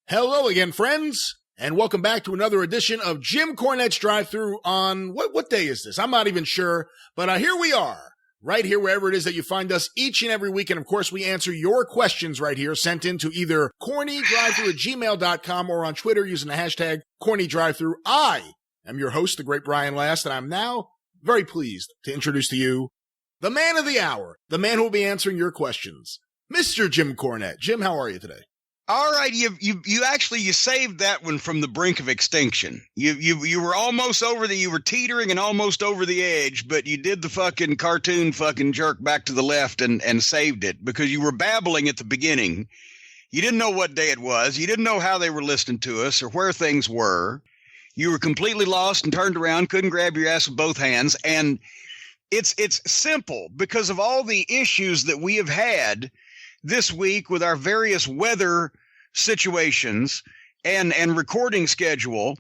Hello again, friends, and welcome back to another edition of Jim Cornette's Drive-Thru on, what day is this? I'm not even sure, but here we are, right here wherever it is that you find us each and every week, and of course we answer your questions right here, sent in to either CornyDriveThru@gmail.com or on Twitter using the hashtag CornyDriveThru. I am your host, the great Brian Last, and I'm now very pleased to introduce to you the man of the hour, the man who will be answering your questions, Mr. Jim Cornette. Jim, how are you today? All right, you saved that one from the brink of extinction. You were almost you were teetering and almost over the edge, but you did the fucking cartoon fucking jerk back to the left and saved it because you were babbling at the beginning. You didn't know what day it was. You didn't know how they were listening to us or where things were. You were completely lost and turned around, couldn't grab your ass with both hands. And it's simple because of all the issues that we have had this week with our various weather situations and recording schedule.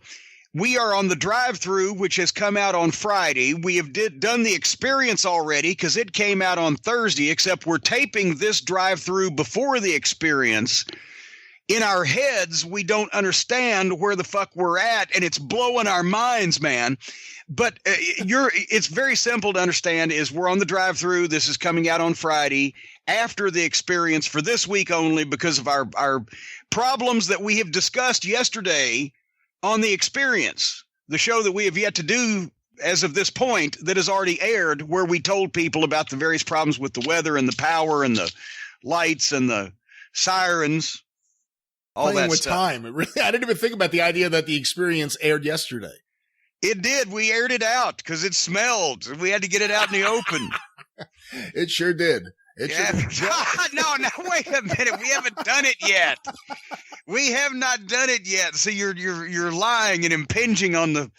We are on the Drive-Thru, which has come out on Friday. We have done the experience already because it came out on Thursday, except we're taping this Drive-Thru before the experience. In our heads, we don't understand where the fuck we're at, and it's blowing our minds, man. But it's very simple to understand is we're on the Drive-Thru. This is coming out on Friday after the experience for this week only because of our problems that we have discussed yesterday on the experience, the show that we have yet to do as of this point that has already aired, where we told people about the various problems with the weather and the power and the lights and the sirens. All Playing that with stuff. time. I didn't even think about the idea that the experience aired yesterday. It did. We aired it out because it smelled. We had to get it out in the open. It sure did. No, wait a minute. We haven't done it yet. We have not done it yet. So you're lying and impinging on the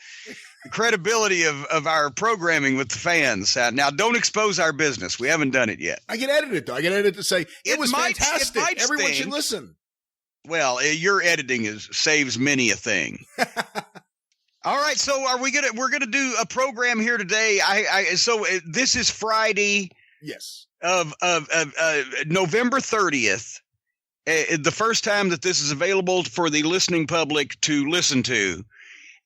credibility of our programming with the fans. Now, don't expose our business. We haven't done it yet. I can edit it, though. I can edit it to say, it was fantastic. Everyone should listen. Well, your editing saves many a thing. All right, so we're gonna do a program here today. So this is Friday. Yes. Of November 30th, the first time that this is available for the listening public to listen to.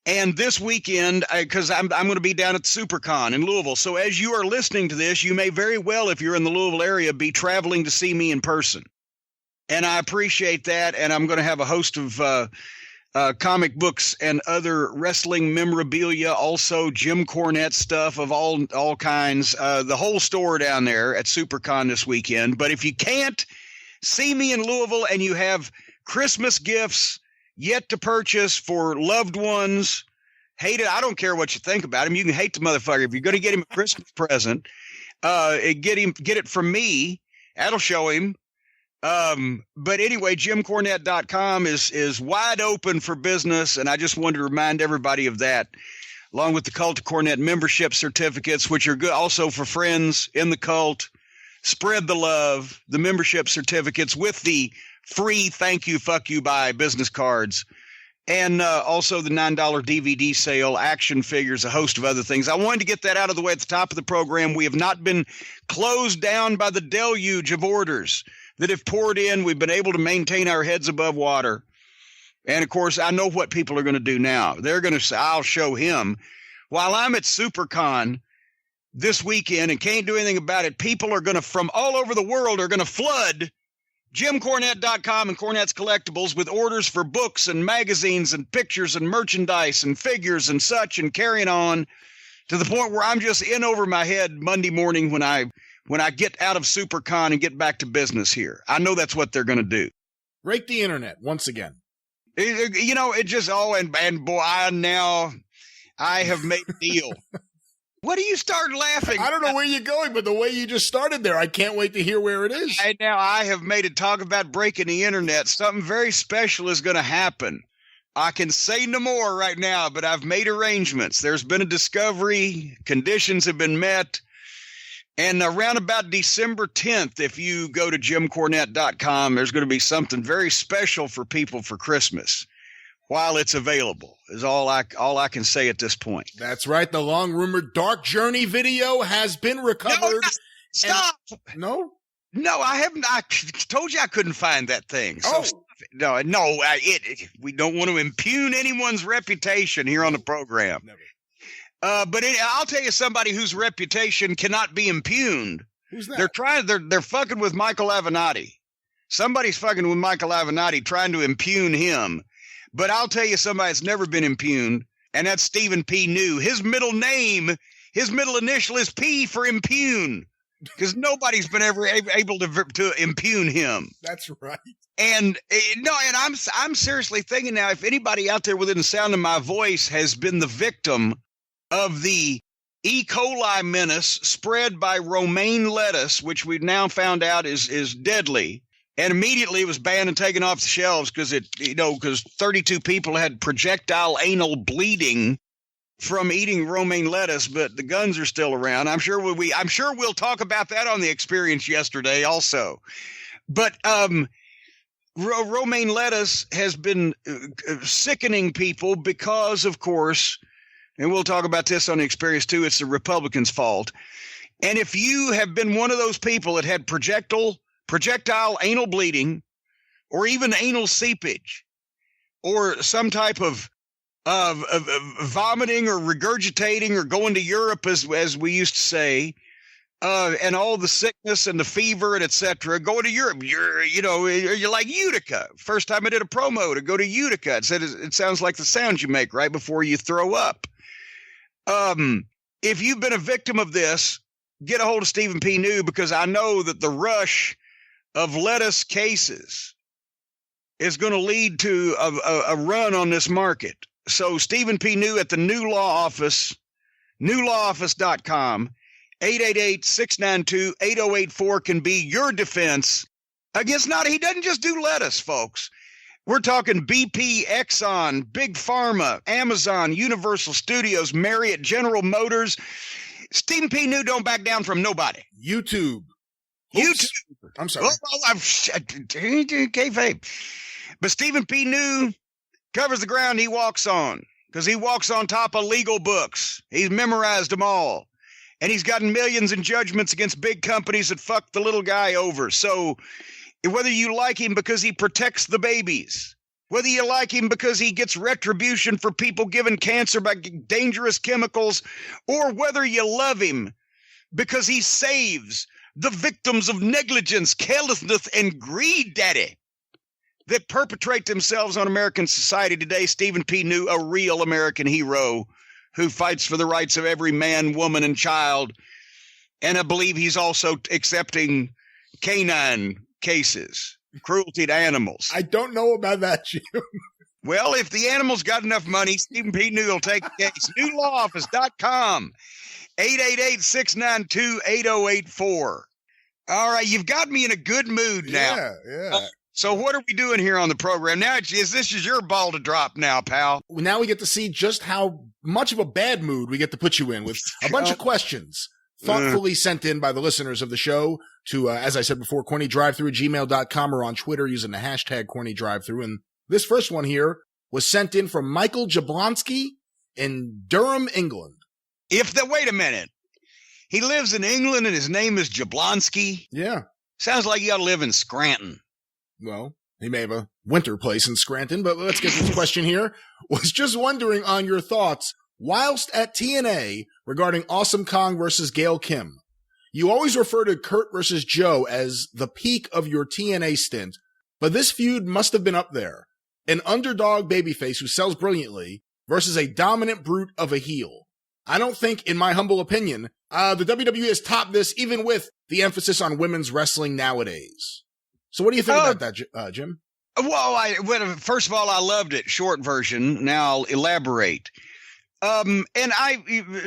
And this weekend, because I'm going to be down at Supercon in Louisville. So as you are listening to this, you may very well, if you're in the Louisville area, be traveling to see me in person. And I appreciate that. And I'm going to have a host of comic books and other wrestling memorabilia, also Jim Cornette stuff of all kinds, the whole store down there at Supercon this weekend. But if you can't see me in Louisville and you have Christmas gifts yet to purchase for loved ones, hate it. I don't care what you think about him. You can hate the motherfucker. If you're going to get him a Christmas present, get it from me. That'll show him. But anyway, JimCornette.com is wide open for business, and I just wanted to remind everybody of that, along with the Cult of Cornette membership certificates, which are good also for friends in the cult. Spread the love, the membership certificates with the free thank you, fuck you, bye business cards, and also the $9 DVD sale, action figures, a host of other things. I wanted to get that out of the way at the top of the program. We have not been closed down by the deluge of orders that have poured in. We've been able to maintain our heads above water. And of course, I know what people are going to do now. They're going to say, I'll show him. While I'm at Supercon this weekend and can't do anything about it, people are going to, from all over the world, are going to flood JimCornette.com and Cornette's Collectibles with orders for books and magazines and pictures and merchandise and figures and such, and carrying on to the point where I'm just in over my head Monday morning when I get out of Supercon and get back to business here. I know that's what they're going to do. Break the internet once again. It just, and boy, I have made a deal. What do you start laughing? I don't know where you're going, but the way you just started there, I can't wait to hear where it is. And now I have made a talk about breaking the internet. Something very special is going to happen. I can say no more right now, but I've made arrangements. There's been a discovery. Conditions have been met. And around about December 10th, if you go to JimCornette.com, there's going to be something very special for people for Christmas while it's available, is all I can say at this point. That's right. The long-rumored Dark Journey video has been recovered. No, stop. No? No, I haven't. I told you I couldn't find that thing. So we don't want to impugn anyone's reputation here on the program. Never. But I'll tell you somebody whose reputation cannot be impugned. Who's that? They're fucking with Michael Avenatti. Somebody's fucking with Michael Avenatti, trying to impugn him. But I'll tell you somebody that's never been impugned, and that's Stephen P. New. His middle initial is P for impugn, because nobody's been ever able to impugn him. That's right. And I'm seriously thinking now, if anybody out there within the sound of my voice has been the victim of the E. coli menace spread by romaine lettuce, which we've now found out is deadly, and immediately it was banned and taken off the shelves because 32 people had projectile anal bleeding from eating romaine lettuce, but the guns are still around. I'm sure we'll talk about that on the Experience yesterday also. But romaine lettuce has been sickening people because, of course, and we'll talk about this on the Experience too, it's the Republicans' fault. And if you have been one of those people that had projectile anal bleeding, or even anal seepage, or some type of vomiting or regurgitating or going to Europe, as we used to say, and all the sickness and the fever and etc. Going to Europe, you're like Utica. First time I did a promo to go to Utica, it sounds like the sounds you make right before you throw up. If you've been a victim of this, get a hold of Stephen P. New, because I know that the rush of lettuce cases is going to lead to a run on this market. So Stephen P. New at the New Law Office, newlawoffice.com, 888-692-8084 can be your defense against he doesn't just do lettuce, folks. We're talking BP, Exxon, Big Pharma, Amazon, Universal Studios, Marriott, General Motors. Stephen P. New don't back down from nobody. YouTube. YouTube. I'm sorry. Kayfabe. But Stephen P. New covers the ground he walks on, because he walks on top of legal books. He's memorized them all. And he's gotten millions in judgments against big companies that fucked the little guy over. So whether you like him because he protects the babies, whether you like him because he gets retribution for people given cancer by dangerous chemicals, or whether you love him because he saves the victims of negligence, carelessness, and greed, daddy, that perpetrate themselves on American society today, Stephen P. New, a real American hero who fights for the rights of every man, woman, and child. And I believe he's also accepting canine cases, cruelty to animals. I don't know about that, Jim. Well, if the animals got enough money, Stephen P. New will take the case. newlawoffice.com, 888-692-8084. All right, you've got me in a good mood now. Yeah. So what are we doing here on the program now? This is your ball to drop now, pal. Now we get to see just how much of a bad mood we get to put you in with a bunch of questions thoughtfully sent in by the listeners of the show to, as I said before, CornyDriveThru@gmail.com, or on Twitter using the hashtag CornyDriveThru. And this first one here was sent in from Michael Jablonski in Durham, England. Wait a minute. He lives in England and his name is Jablonski? Yeah. Sounds like you ought to live in Scranton. Well, he may have a winter place in Scranton, but let's get to this question here. Was just wondering on your thoughts whilst at TNA regarding Awesome Kong versus Gail Kim. You always refer to Kurt versus Joe as the peak of your TNA stint, but this feud must have been up there. An underdog babyface who sells brilliantly versus a dominant brute of a heel. I don't think, in my humble opinion, the WWE has topped this, even with the emphasis on women's wrestling nowadays. So what do you think about that, Jim? Well, first of all, I loved it. Short version. Now I'll elaborate. And I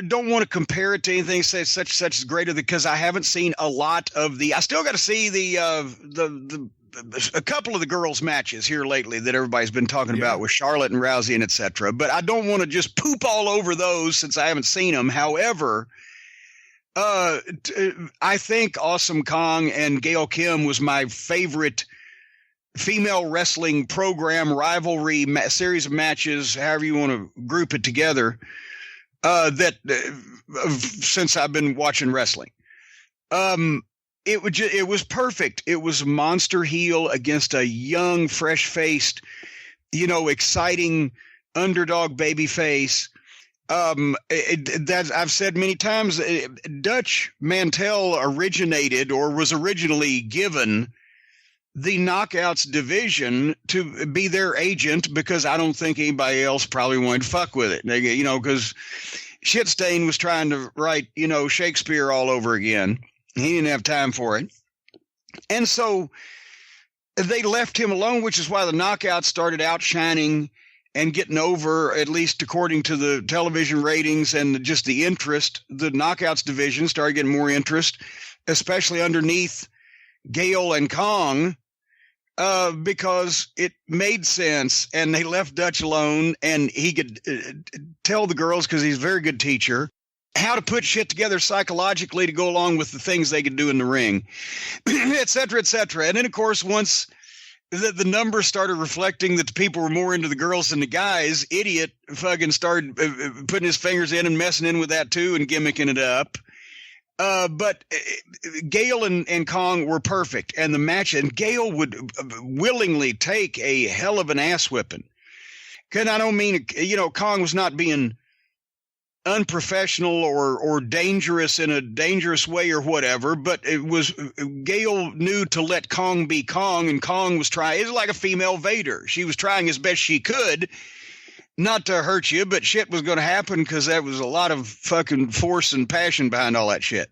don't want to compare it to anything, say such is greater, because I haven't seen a lot of I still got to see a couple of the girls' matches here lately that everybody's been talking about with Charlotte and Rousey and etc. But I don't want to just poop all over those since I haven't seen them. However, I think Awesome Kong and Gail Kim was my favorite female wrestling program, rivalry, series of matches, however you want to group it together, since I've been watching wrestling. it was perfect. It was a monster heel against a young, fresh-faced, exciting underdog baby face. That I've said many times, Dutch Mantell originated or was originally given the Knockouts division to be their agent because I don't think anybody else probably wanted to fuck with it. Because Shitstain was trying to write, Shakespeare all over again. He didn't have time for it. And so they left him alone, which is why the Knockouts started outshining and getting over, at least according to the television ratings and just the interest. The Knockouts division started getting more interest, especially underneath Gail and Kong, because it made sense, and they left Dutch alone, and he could tell the girls, because he's a very good teacher, how to put shit together psychologically to go along with the things they could do in the ring, et cetera, et cetera. And then, of course, once the numbers started reflecting that the people were more into the girls than the guys, Idiot fucking started putting his fingers in and messing in with that too and gimmicking it up. But Gail and Kong were perfect, and the match, and Gail would willingly take a hell of an ass whipping. Because I don't mean, Kong was not being unprofessional or dangerous in a dangerous way or whatever, but it was, Gail knew to let Kong be Kong, and Kong was trying, it was like a female Vader. She was trying as best she could not to hurt you, but shit was going to happen because there was a lot of fucking force and passion behind all that shit.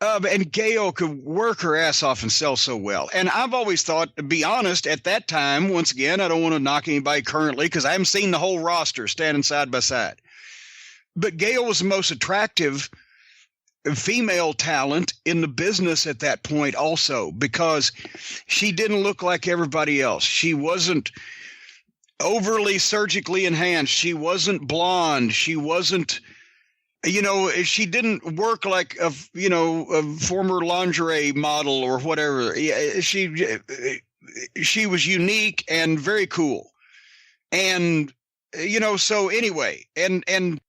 And Gail could work her ass off and sell so well. And I've always thought, to be honest, at that time, once again, I don't want to knock anybody currently because I haven't seen the whole roster standing side by side. But Gail was the most attractive female talent in the business at that point also, because she didn't look like everybody else. She wasn't overly surgically enhanced. She wasn't blonde. She wasn't, she didn't work like a former lingerie model or whatever. She was unique and very cool. And, so anyway, and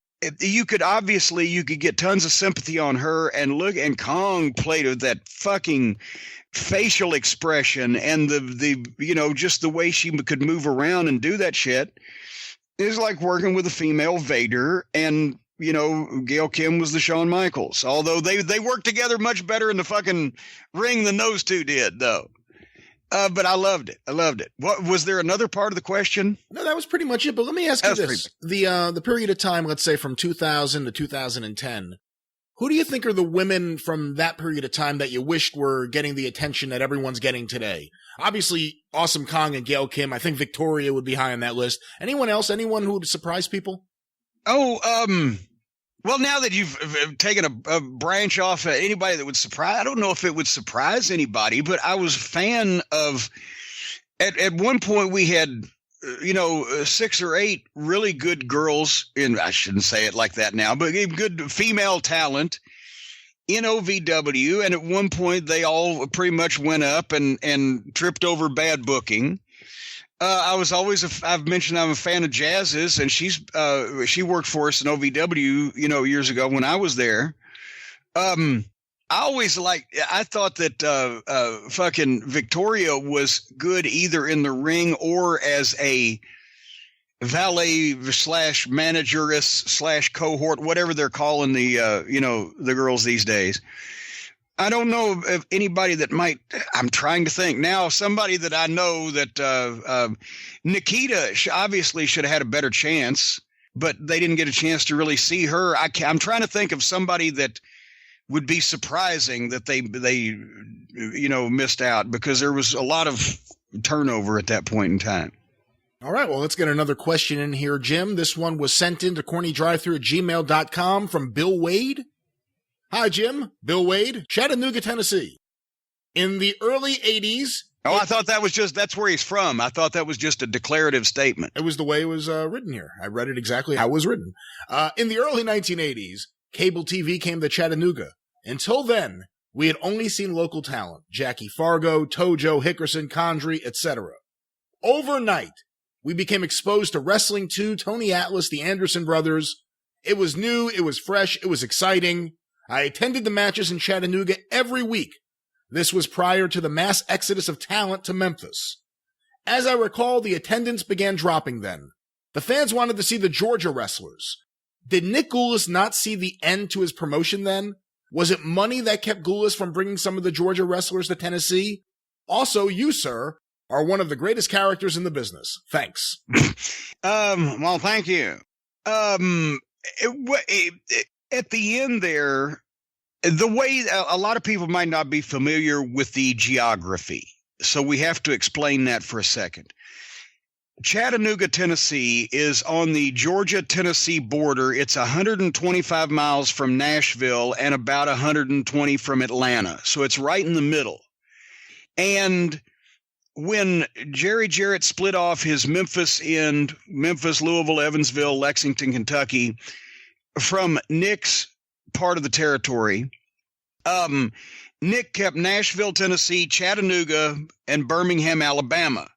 you could get tons of sympathy on her, and Kong played with that fucking facial expression and the just the way she could move around and do that shit is like working with a female Vader, and Gail Kim was the Shawn Michaels, although they worked together much better in the fucking ring than those two did though. But I loved it. What was there another part of the question? No, that was pretty much it. But let me ask you this: the period of time, let's say from 2000 to 2010, who do you think are the women from that period of time that you wished were getting the attention that everyone's getting today? Obviously, Awesome Kong and Gail Kim. I think Victoria would be high on that list. Anyone else? Anyone who would surprise people? Well, now that you've taken a branch off anybody that would surprise, I don't know if it would surprise anybody, but I was a fan of, at one point we had, 6 or 8 really good girls I shouldn't say it like that now, but good female talent in OVW. And at one point they all pretty much went up and tripped over bad booking. I've mentioned I'm a fan of Jazz's, and she worked for us in OVW, years ago when I was there. I thought that fucking Victoria was good either in the ring or as a valet / manageress / cohort, whatever they're calling the girls these days. I don't know of anybody that might. I'm trying to think now. Somebody that I know that Nikita obviously should have had a better chance, but they didn't get a chance to really see her. I'm trying to think of somebody that would be surprising that they missed out, because there was a lot of turnover at that point in time. All right, well, let's get another question in here, Jim. This one was sent in to CornyDriveThru@gmail.com from Bill Wade. Hi, Jim. Bill Wade, Chattanooga, Tennessee. In the early 80s... Oh, I thought that's where he's from. I thought that was just a declarative statement. It was the way it was written here. I read it exactly how it was written. In the early 1980s, cable TV came to Chattanooga. Until then, we had only seen local talent. Jackie Fargo, Tojo, Hickerson, Condrey, etc. Overnight, we became exposed to wrestling too, Tony Atlas, the Anderson brothers. It was new, it was fresh, it was exciting. I attended the matches in Chattanooga every week This was prior to the mass exodus of talent to Memphis. As I recall, the attendance began dropping then. The fans wanted to see the Georgia wrestlers. Did Nick Gulas not see the end to his promotion then? Was it money that kept Gulas from bringing some of the Georgia wrestlers to Tennessee? Also, you, sir, are one of the greatest characters in the business. Thanks. Well, thank you. At the end there, the way a lot of people might not be familiar with the geography, so we have to explain that for a second. Chattanooga, Tennessee is on the Georgia-Tennessee border. It's 125 miles from Nashville and about 120 from Atlanta. So it's right in the middle. And when Jerry Jarrett split off his Memphis end, Memphis, Louisville, Evansville, Lexington, Kentucky, from Nick's part of the territory, Nick kept Nashville, Tennessee, Chattanooga, and Birmingham, Alabama,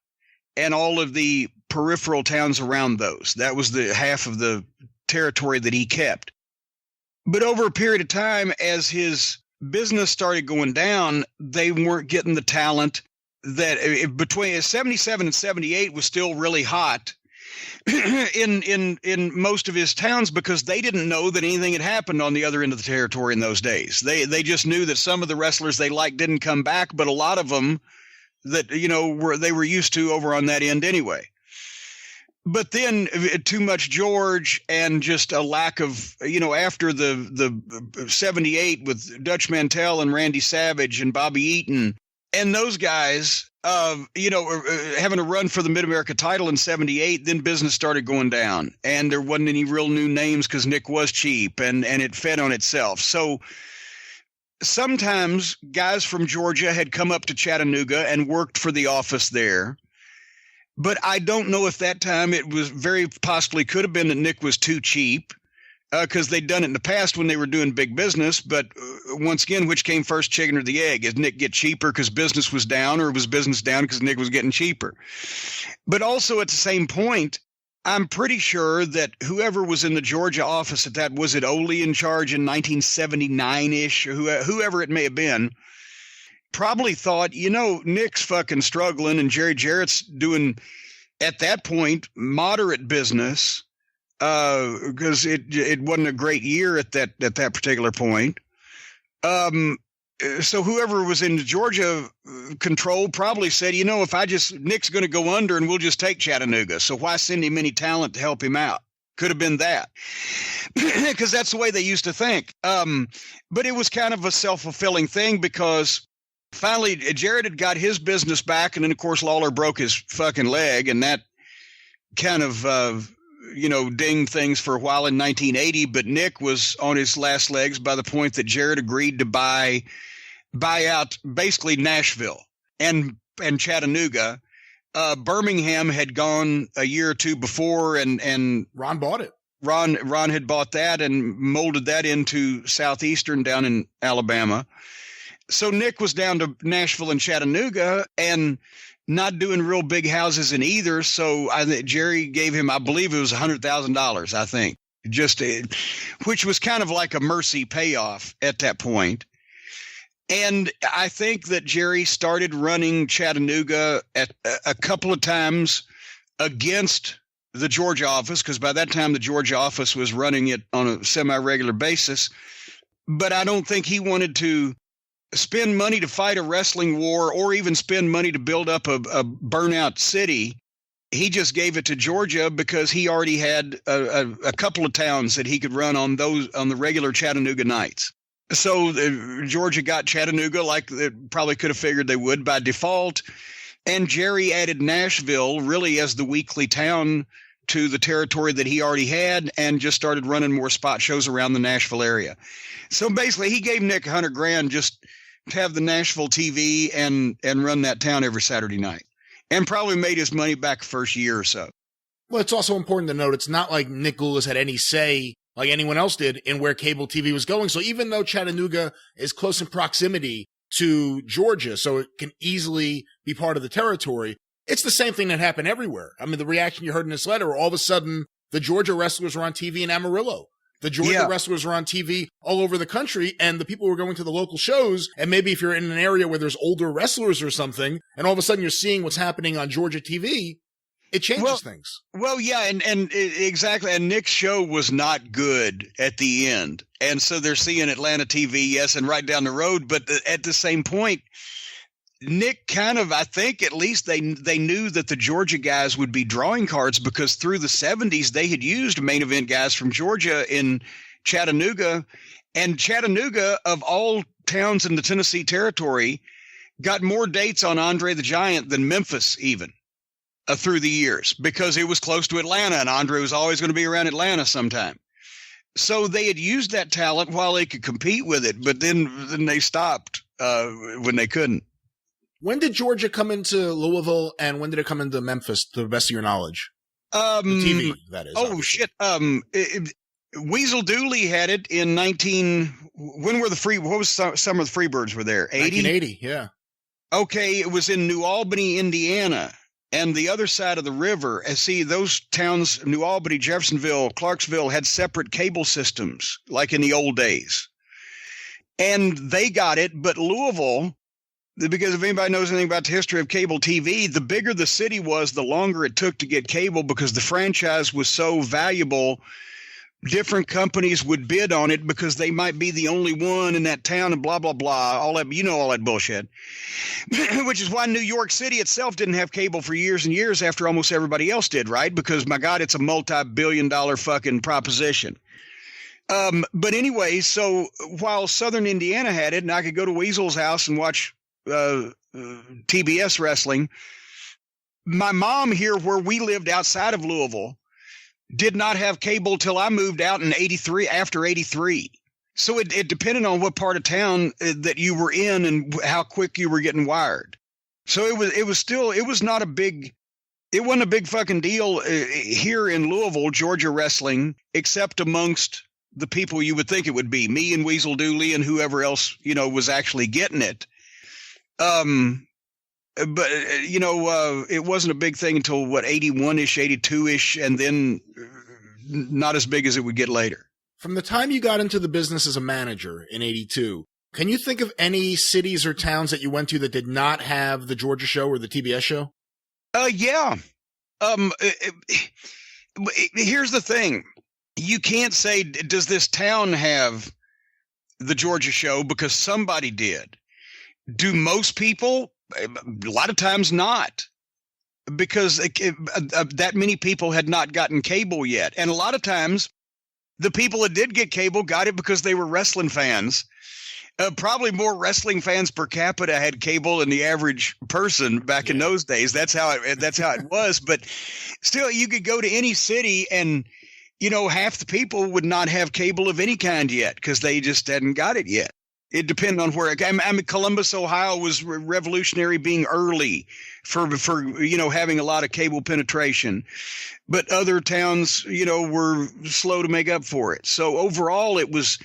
and all of the peripheral towns around those. That was the half of the territory that he kept. But over a period of time, as his business started going down, they weren't getting the talent that between 77 and 78 was still really hot in most of his towns, because they didn't know that anything had happened on the other end of the territory in those days. They just knew that some of the wrestlers they liked didn't come back, but a lot of them that, they were used to over on that end anyway. But then too much George and just a lack of, after the 78 with Dutch Mantell and Randy Savage and Bobby Eaton and those guys, having a run for the Mid-America title in 78, then business started going down and there wasn't any real new names because Nick was cheap and it fed on itself. So sometimes guys from Georgia had come up to Chattanooga and worked for the office there. But I don't know if that time it was very possibly could have been that Nick was too cheap, because they'd done it in the past when they were doing big business. But once again, which came first, chicken or the egg? Did Nick get cheaper because business was down, or was business down because Nick was getting cheaper? But also at the same point, I'm pretty sure that whoever was in the Georgia office at that, was it Ole in charge in 1979-ish, or whoever it may have been, probably thought, Nick's fucking struggling and Jerry Jarrett's doing, at that point, moderate business, because it wasn't a great year at that particular point. So whoever was in Georgia control probably said, if Nick's going to go under and we'll just take Chattanooga. So why send him any talent to help him out? Could have been that, because that's the way they used to think. But it was kind of a self-fulfilling thing, because finally, Jarrett had got his business back, and then, of course, Lawler broke his fucking leg, and that kind of, dinged things for a while in 1980. But Nick was on his last legs by the point that Jarrett agreed to buy out basically Nashville and Chattanooga. Birmingham had gone a year or two before, and Ron bought it. Ron had bought that and molded that into Southeastern down in Alabama. So Nick was down to Nashville and Chattanooga and not doing real big houses in either. So Jerry gave him, I believe it was $100,000, I think, which was kind of like a mercy payoff at that point. And I think that Jerry started running Chattanooga at a couple of times against the Georgia office, because by that time the Georgia office was running it on a semi-regular basis. But I don't think he wanted to spend money to fight a wrestling war, or even spend money to build up a burnout city. He just gave it to Georgia because he already had a couple of towns that he could run on the regular Chattanooga nights. So Georgia got Chattanooga like they probably could have figured they would by default. And Jerry added Nashville really as the weekly town to the territory that he already had, and just started running more spot shows around the Nashville area. So basically he gave Nick $100,000 just to have the Nashville TV and run that town every Saturday night, and probably made his money back the first year or so. Well, it's also important to note, it's not like Nick Gulas had any say, like anyone else did, in where cable TV was going. So even though Chattanooga is close in proximity to Georgia, so it can easily be part of the territory, it's the same thing that happened everywhere. I mean, the reaction you heard in this letter, all of a sudden, the Georgia wrestlers were on TV in Amarillo. The Georgia Yeah. wrestlers were on TV all over the country, and the people were going to the local shows. And maybe if you're in an area where there's older wrestlers or something, and all of a sudden you're seeing what's happening on Georgia TV, it changes things. Well, yeah, exactly. And Nick's show was not good at the end. And so they're seeing Atlanta TV, yes, and right down the road. But at the same point, Nick kind of, I think at least they knew that the Georgia guys would be drawing cards, because through the 70s, they had used main event guys from Georgia in Chattanooga. And Chattanooga, of all towns in the Tennessee Territory, got more dates on Andre the Giant than Memphis even. Through the years, because it was close to Atlanta, and Andre was always going to be around Atlanta sometime. So they had used that talent while they could compete with it, but then they stopped when they couldn't. When did Georgia come into Louisville, and when did it come into Memphis, to the best of your knowledge? The TV, that is. Oh, obviously. shit. Weasel Dooley had it in when were what was some of the Freebirds were there? 80? 1980, yeah. Okay, it was in New Albany, Indiana. And the other side of the river, and see, those towns, New Albany, Jeffersonville, Clarksville, had separate cable systems, like in the old days. And they got it, but Louisville, because if anybody knows anything about the history of cable TV, the bigger the city was, the longer it took to get cable, because the franchise was so valuable. Different companies would bid on it because they might be the only one in that town, and blah, blah, blah, all that, all that bullshit. Which is why New York City itself didn't have cable for years and years after almost everybody else did, right? Because, my God, it's a multi-billion-dollar fucking proposition. But anyway, so while Southern Indiana had it, and I could go to Weasel's house and watch TBS wrestling, my mom here, where we lived outside of Louisville, did not have cable till I moved out in 83, after 83. So it depended on what part of town that you were in and how quick you were getting wired. So it wasn't a big fucking deal here in Louisville, Georgia wrestling, except amongst the people you would think it would be, me and Weasel Dooley and whoever else, was actually getting it. But, it wasn't a big thing until, 81-ish, 82-ish, and then not as big as it would get later. From the time you got into the business as a manager in 82, can you think of any cities or towns that you went to that did not have the Georgia show or the TBS show? Yeah. Here's the thing. You can't say, does this town have the Georgia show, because somebody did. Do most people? A lot of times not, because that many people had not gotten cable yet. And a lot of times the people that did get cable got it because they were wrestling fans. Probably more wrestling fans per capita had cable than the average person back in those days. That's how it was. But still, you could go to any city and, half the people would not have cable of any kind yet because they just hadn't got it yet. It depended on where. Columbus, Ohio was revolutionary, being early for having a lot of cable penetration, but other towns were slow to make up for it. So overall, it was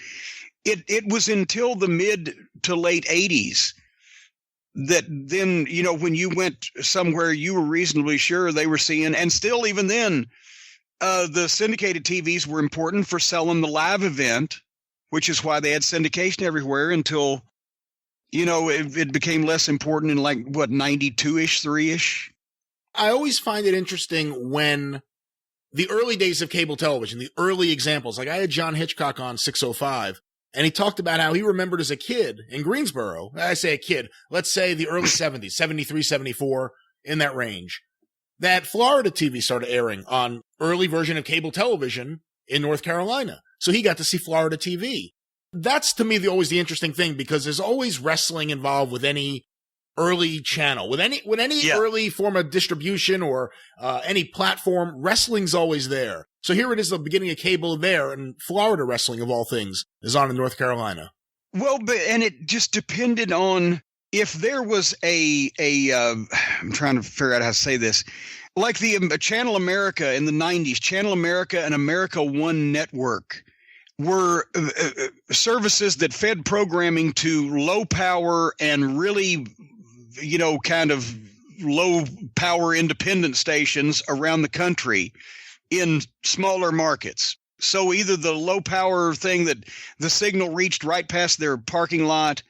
until the mid to late 80s that then when you went somewhere, you were reasonably sure they were seeing, and still even then, the syndicated TVs were important for selling the live event, which is why they had syndication everywhere until, it became less important in 92-ish, 3-ish. I always find it interesting when the early days of cable television, the early examples, like I had John Hitchcock on 605, and he talked about how he remembered as a kid in Greensboro. I say a kid, let's say the early 70s, 73, 74, in that range, that Florida TV started airing on early version of cable television in North Carolina. So he got to see Florida TV. That's, to me, always the interesting thing, because there's always wrestling involved with any early channel, with any early form of distribution or any platform. Wrestling's always there. So here it is, the beginning of cable there, and Florida wrestling, of all things, is on in North Carolina. Well, and it just depended on if there was I'm trying to figure out how to say this, like the Channel America in the 90s, Channel America and America One Network were services that fed programming to low power and really, kind of low power independent stations around the country in smaller markets. So either the low power thing that the signal reached right past their parking lot,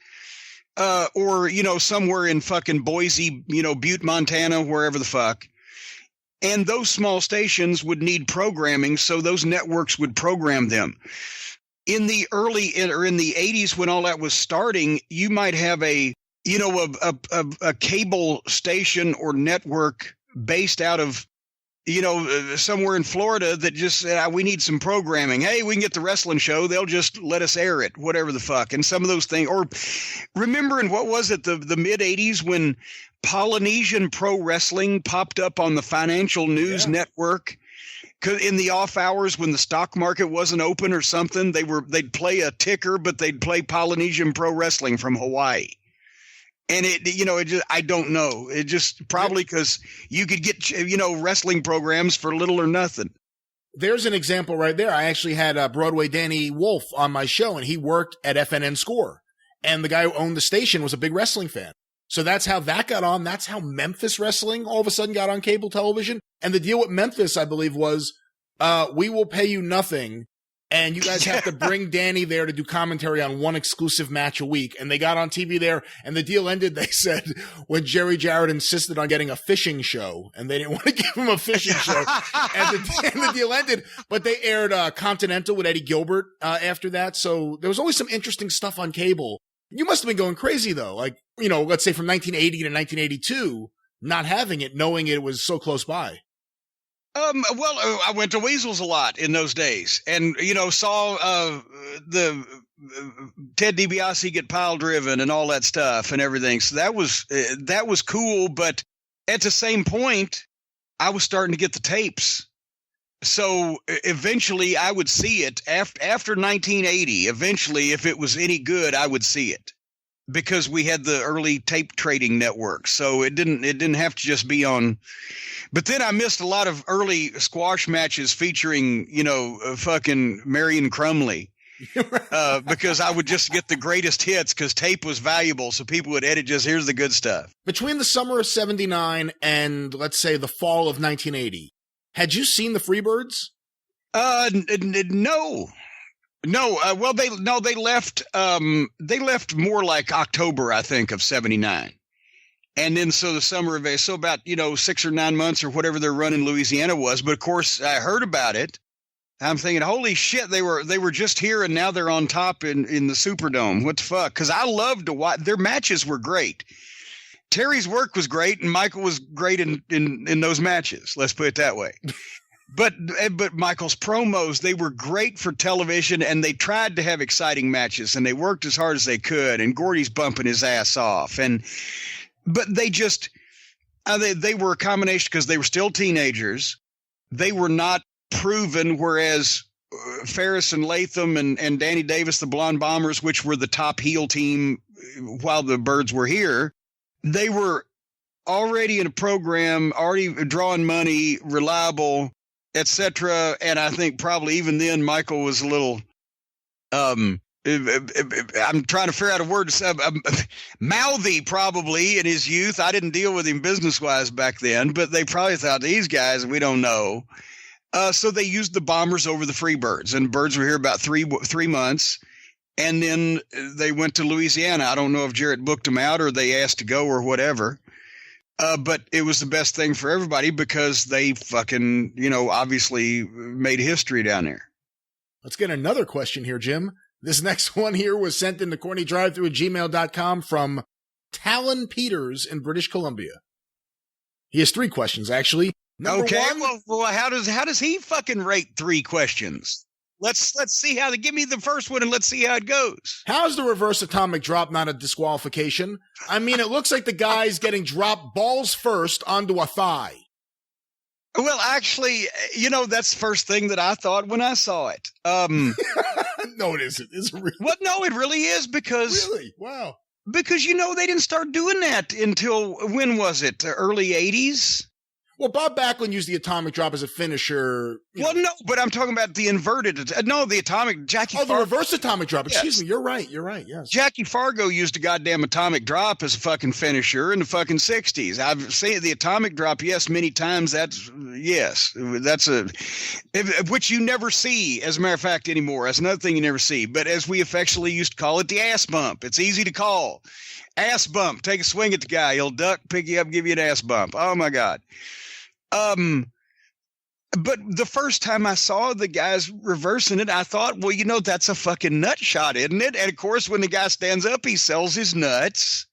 or, somewhere in fucking Boise, Butte, Montana, wherever the fuck. And those small stations would need programming, so those networks would program them. In the in the 80s, when all that was starting, you might have a cable station or network based out of, somewhere in Florida that just said, we need some programming. Hey, we can get the wrestling show. They'll just let us air it, whatever the fuck. And some of those things, or remember in what was it, the mid 80s when Polynesian Pro Wrestling popped up on the Financial News Network? In the off hours when the stock market wasn't open or something, they'd play a ticker, but they'd play Polynesian Pro Wrestling from Hawaii. And I don't know. It just probably because you could get, wrestling programs for little or nothing. There's an example right there. I actually had Broadway Danny Wolf on my show, and he worked at FNN Score. And the guy who owned the station was a big wrestling fan. So that's how that got on. That's how Memphis Wrestling all of a sudden got on cable television. And the deal with Memphis, I believe, was we will pay you nothing, and you guys have to bring Danny there to do commentary on one exclusive match a week. And they got on TV there, and the deal ended, they said, when Jerry Jarrett insisted on getting a fishing show, and they didn't want to give him a fishing show. and the deal ended, but they aired Continental with Eddie Gilbert after that. So there was always some interesting stuff on cable. You must have been going crazy, though. Like, let's say from 1980 to 1982, not having it, knowing it was so close by. I went to Weasel's a lot in those days and, saw the Ted DiBiase get pile driven and all that stuff and everything. So that was cool. But at the same point, I was starting to get the tapes. So eventually I would see it after 1980. Eventually, if it was any good, I would see it because we had the early tape trading network. So it didn't have to just be on. But then I missed a lot of early squash matches featuring, fucking Marion Crumley, because I would just get the greatest hits because tape was valuable. So people would edit just, here's the good stuff. Between the summer of 79 and let's say the fall of 1980, had you seen the Freebirds? No. They left more like October, I think, of 79. And then so the summer of so about 6 or 9 months or whatever their run in Louisiana was. But of course I heard about it. I'm thinking, holy shit, they were just here and now they're on top in the Superdome. What the fuck? Because I loved to watch. Their matches were great. Terry's work was great and Michael was great in those matches. Let's put it that way. But Michael's promos, they were great for television and they tried to have exciting matches and they worked as hard as they could. And Gordy's bumping his ass off but they just, they were a combination because they were still teenagers. They were not proven, whereas Ferris and Latham and Danny Davis, the Blonde Bombers, which were the top heel team while the Birds were here, they were already in a program, already drawing money, reliable, etc. And I think probably even then Michael was a little I'm trying to figure out a word to say, mouthy probably in his youth. I didn't deal with him business-wise back then, but they probably thought, these guys, we don't know. So they used the Bombers over the Freebirds, and Birds were here about three months, and then they went to Louisiana. I don't know if Jarrett booked them out or they asked to go or whatever, but it was the best thing for everybody because they fucking, obviously made history down there. Let's get another question here, Jim. This next one here was sent in to CornyDriveThru at gmail.com from Talon Peters in British Columbia. He has 3 questions, actually. Number one, well, how does he fucking rate 3 questions? Let's see give me the first one and let's see how it goes. How's the reverse atomic drop not a disqualification? I mean, it looks like the guy's getting dropped balls first onto a thigh. Well, actually, that's the first thing that I thought when I saw it. No, it isn't. It's real. Well, no, it really is because. Really? Wow. Because, they didn't start doing that until, when was it? The early 80s? Well, Bob Backlund used the atomic drop as a finisher. No, but I'm talking about the inverted. The atomic. The reverse atomic drop. Excuse me. You're right. Yes. Jackie Fargo used a goddamn atomic drop as a fucking finisher in the fucking 60s. I've seen the atomic drop, yes, many times. That's which you never see, as a matter of fact, anymore. That's another thing you never see. But as we affectionately used to call it, the ass bump. It's easy to call. Ass bump. Take a swing at the guy. He'll duck, pick you up, give you an ass bump. Oh, my God. But the first time I saw the guys reversing it, I thought, well, that's a fucking nut shot, isn't it? And of course, when the guy stands up, he sells his nuts.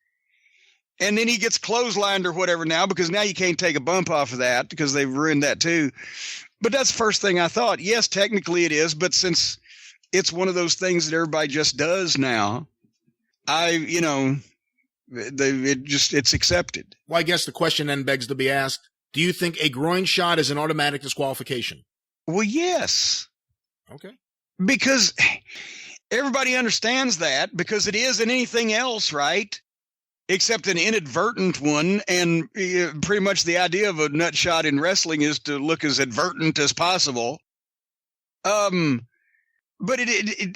And then he gets clotheslined or whatever now, because now you can't take a bump off of that because they've ruined that too. But that's the first thing I thought. Yes, technically it is. But since it's one of those things that everybody just does now, it's accepted. Well, I guess the question then begs to be asked. Do you think a groin shot is an automatic disqualification? Well, yes. Okay. Because everybody understands that, because it is in anything else, right? Except an inadvertent one. And pretty much the idea of a nut shot in wrestling is to look as advertent as possible. But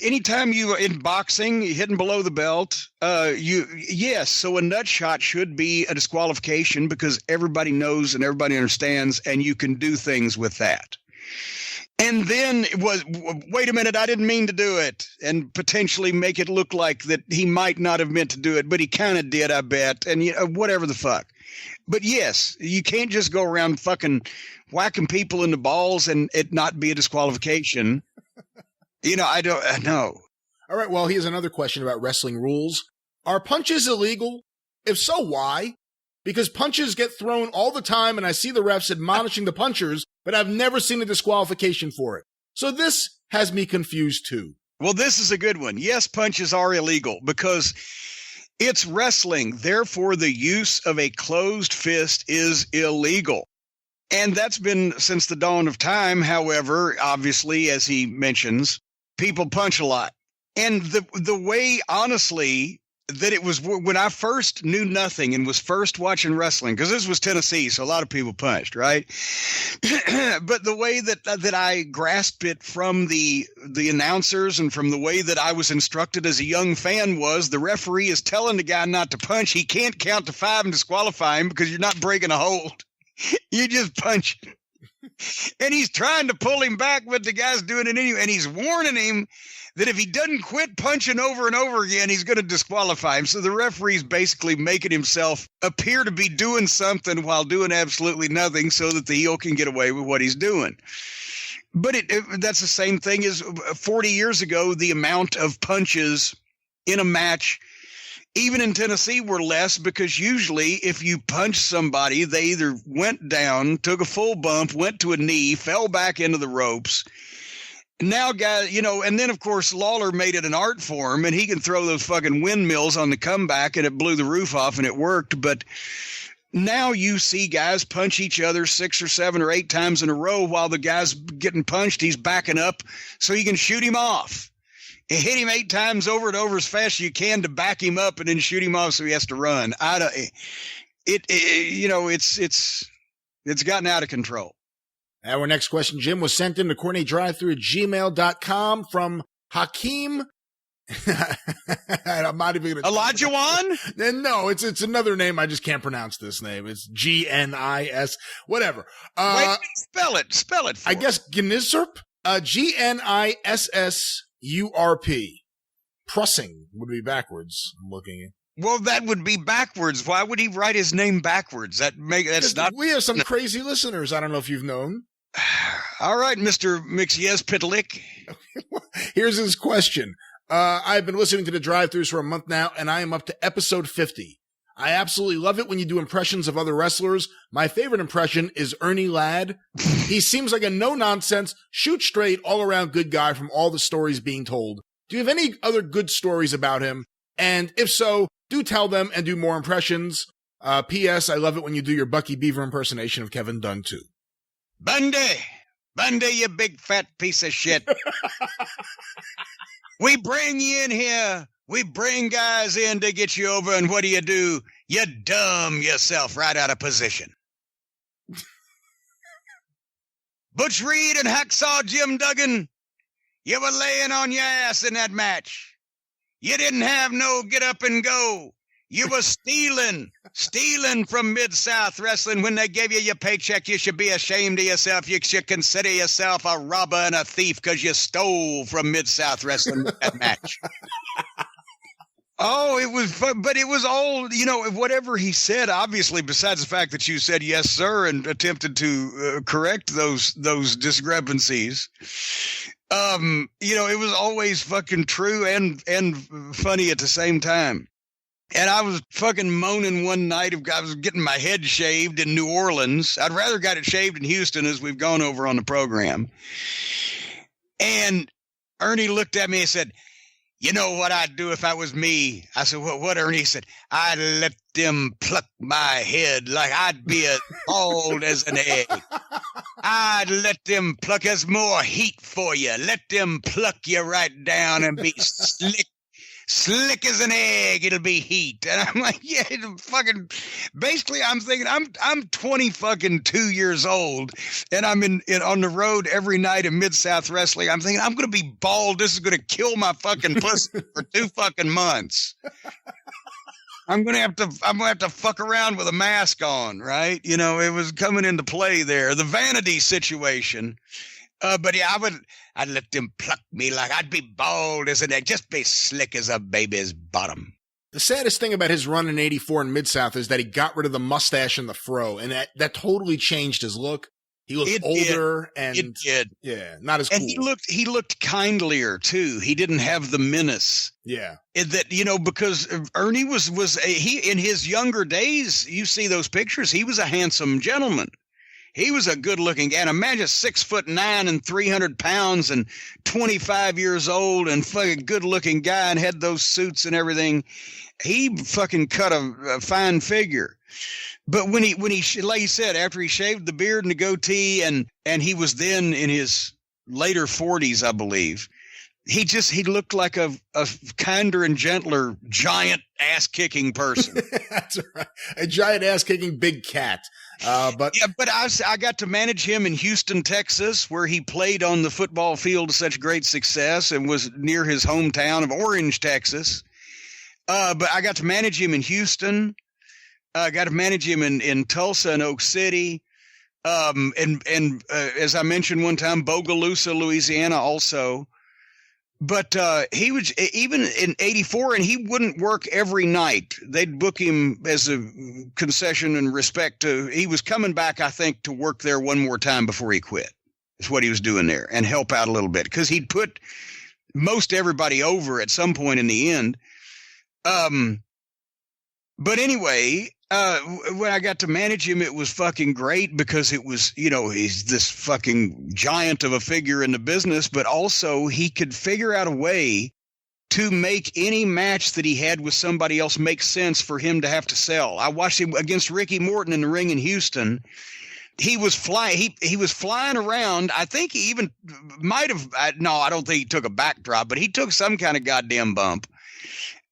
anytime you in boxing, hitting below the belt, so a nut shot should be a disqualification because everybody knows and everybody understands, and you can do things with that. And then it was, wait a minute, I didn't mean to do it, and potentially make it look like that he might not have meant to do it, but he kind of did, I bet, and whatever the fuck. But yes, you can't just go around fucking whacking people in the balls and it not be a disqualification. I know. All right. Well, here's another question about wrestling rules. Are punches illegal? If so, why? Because punches get thrown all the time, and I see the refs admonishing the punchers, but I've never seen a disqualification for it. So this has me confused too. Well, this is a good one. Yes, punches are illegal because it's wrestling. Therefore, the use of a closed fist is illegal. And that's been since the dawn of time. However, obviously, as he mentions, people punch a lot. And the way, honestly, that it was when I first knew nothing and was first watching wrestling, because this was Tennessee, so a lot of people punched, right? But the way that I grasped it from the announcers and from the way that I was instructed as a young fan was the referee is telling the guy not to punch. He can't count to 5 and disqualify him because you're not breaking a hold. You just punch. And he's trying to pull him back, but the guy's doing it anyway. And he's warning him that if he doesn't quit punching over and over again, he's going to disqualify him. So the referee's basically making himself appear to be doing something while doing absolutely nothing so that the heel can get away with what he's doing. But that's the same thing as 40 years ago, the amount of punches in a match, even in Tennessee, were less because usually if you punch somebody, they either went down, took a full bump, went to a knee, fell back into the ropes. Now, guys, and then, of course, Lawler made it an art form, and he can throw those fucking windmills on the comeback, and it blew the roof off, and it worked. But now you see guys punch each other 6 or 7 or 8 times in a row while the guy's getting punched. He's backing up so you can shoot him off. And hit him 8 times over and over as fast as you can to back him up and then shoot him off so he has to run. It's gotten out of control. Our next question, Jim, was sent in to CornyDriveThru@gmail.com from Hakeem. I'm not even gonna Elijah Wan? No, it's another name. I just can't pronounce this name. It's GNIS, whatever. Wait, spell it for I guess Gnissurp? GNISSURP. Prussing would be backwards. I'm looking at. Well, that would be backwards. Why would he write his name backwards? That's not. We have some crazy listeners. I don't know if you've known. All right, Mr. Mixyezpitalik. Here's his question. I've been listening to the drive-thrus for a month now, and I am up to episode 50. I absolutely love it when you do impressions of other wrestlers. My favorite impression is Ernie Ladd. He seems like a no-nonsense, shoot-straight, all-around good guy from all the stories being told. Do you have any other good stories about him? And if so, do tell them and do more impressions. P.S. I love it when you do your Bucky Beaver impersonation of Kevin Dunn, too. Bundy, you big fat piece of shit. We bring you in here. We bring guys in to get you over, and what do? You dumb yourself right out of position. Butch Reed and Hacksaw Jim Duggan, you were laying on your ass in that match. You didn't have no get up and go. You were stealing from Mid-South Wrestling. When they gave you your paycheck, you should be ashamed of yourself. You should consider yourself a robber and a thief because you stole from Mid-South Wrestling with that match. Oh, it was fun, but it was all, whatever he said, obviously, besides the fact that you said yes, sir, and attempted to correct those discrepancies. It was always fucking true and funny at the same time. And I was fucking moaning one night. I was getting my head shaved in New Orleans. I'd rather got it shaved in Houston, as we've gone over on the program. And Ernie looked at me and said, you know what I'd do if I was me? I said, what, Ernie? He said, I'd let them pluck my head like I'd be as bald as an egg. I'd let them pluck us more heat for you. Let them pluck you right down and be slick as an egg. It'll be heat. And I'm like, yeah, fucking, basically I'm thinking I'm 20 fucking 2 years old and I'm in on the road every night in Mid-South Wrestling. I'm thinking I'm going to be bald. This is going to kill my fucking pussy for 2 fucking months. I'm going to have to fuck around with a mask on, right? It was coming into play there. The vanity situation. But yeah, I'd let them pluck me like I'd be bald as an egg, just be slick as a baby's bottom. The saddest thing about his run in '84 in Mid-South is that he got rid of the mustache and the fro, and that totally changed his look. He looked older and it did. Yeah, not as cool. And he looked kindlier too. He didn't have the menace. Yeah. Because Ernie was he in his younger days, you see those pictures, he was a handsome gentleman. He was a good-looking guy. And imagine 6'9" and 300 pounds and 25 years old and fucking good-looking guy and had those suits and everything. He fucking cut a fine figure. But when he like you said, after he shaved the beard and the goatee and he was then in his later 40s, I believe, he looked like a kinder and gentler giant ass-kicking person. That's right. A giant ass-kicking big cat. But I got to manage him in Houston, Texas, where he played on the football field to such great success and was near his hometown of Orange, Texas. But I got to manage him in Houston. I got to manage him in Tulsa and Oak City. And as I mentioned one time, Bogalusa, Louisiana also. But he was even in '84, and he wouldn't work every night. They'd book him as a concession and respect to. He was coming back, I think, to work there one more time before he quit. Is what he was doing there, and help out a little bit because he'd put most everybody over at some point in the end. But anyway, when I got to manage him, it was fucking great because it was, he's this fucking giant of a figure in the business, but also he could figure out a way to make any match that he had with somebody else make sense for him to have to sell. I watched him against Ricky Morton in the ring in Houston. He was flying. He was flying around. I think he even might have. No, I don't think he took a backdrop, but he took some kind of goddamn bump.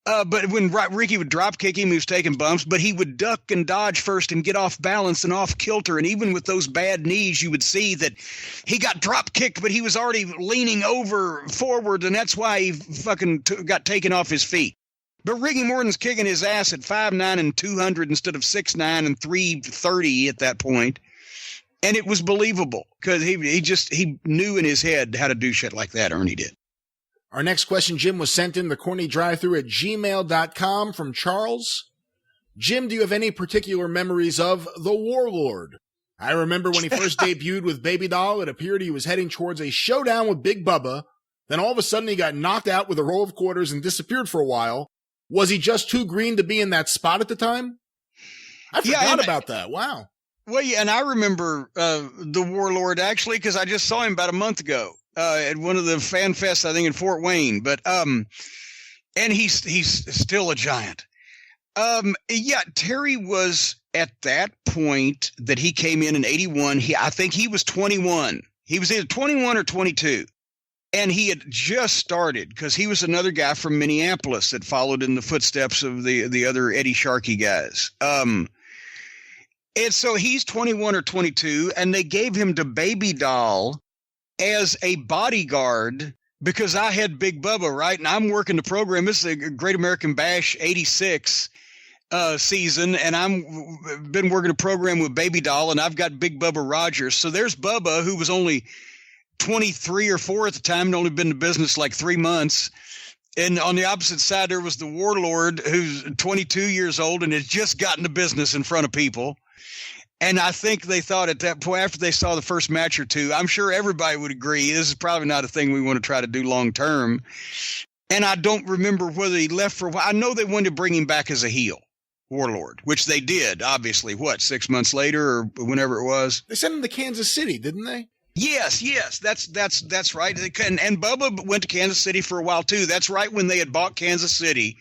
But when Ricky would drop kick him, he was taking bumps, but he would duck and dodge first and get off balance and off kilter. And even with those bad knees, you would see that he got drop kicked, but he was already leaning over forward. And that's why he fucking got taken off his feet. But Ricky Morton's kicking his ass at 5'9" and 200 instead of 6'9" and 330 at that point. And it was believable because he knew in his head how to do shit like that. Ernie did. Our next question, Jim, was sent in the CornyDriveThru at gmail.com from Charles. Jim, do you have any particular memories of the Warlord? I remember when he first debuted with Baby Doll, it appeared he was heading towards a showdown with Big Bubba. Then all of a sudden he got knocked out with a roll of quarters and disappeared for a while. Was he just too green to be in that spot at the time? I forgot about that. Wow. Well, yeah, and I remember the Warlord actually because I just saw him about a month ago. At one of the fan fests, I think in Fort Wayne, but and he's still a giant. Yeah, Terry was at that point that he came in '81. I think he was 21. He was either 21 or 22, and he had just started because he was another guy from Minneapolis that followed in the footsteps of the other Eddie Sharkey guys. And so he's 21 or 22, and they gave him to Baby Doll as a bodyguard because I had Big Bubba, right? And I'm working the program. This is a Great American Bash 86 season, and I'm been working a program with Baby Doll, and I've got Big Bubba Rogers. So there's Bubba, who was only 23 or 4 at the time, and only been in business like 3 months. And on the opposite side, there was the Warlord, who's 22 years old and has just gotten to business in front of people. And I think they thought at that point, after they saw the first match or two, I'm sure everybody would agree this is probably not a thing we want to try to do long term. And I don't remember whether he left for a while. I know they wanted to bring him back as a heel, Warlord, which they did, obviously, 6 months later or whenever it was. They sent him to Kansas City, didn't they? Yes, that's right. And Bubba went to Kansas City for a while too. That's right when they had bought Kansas City.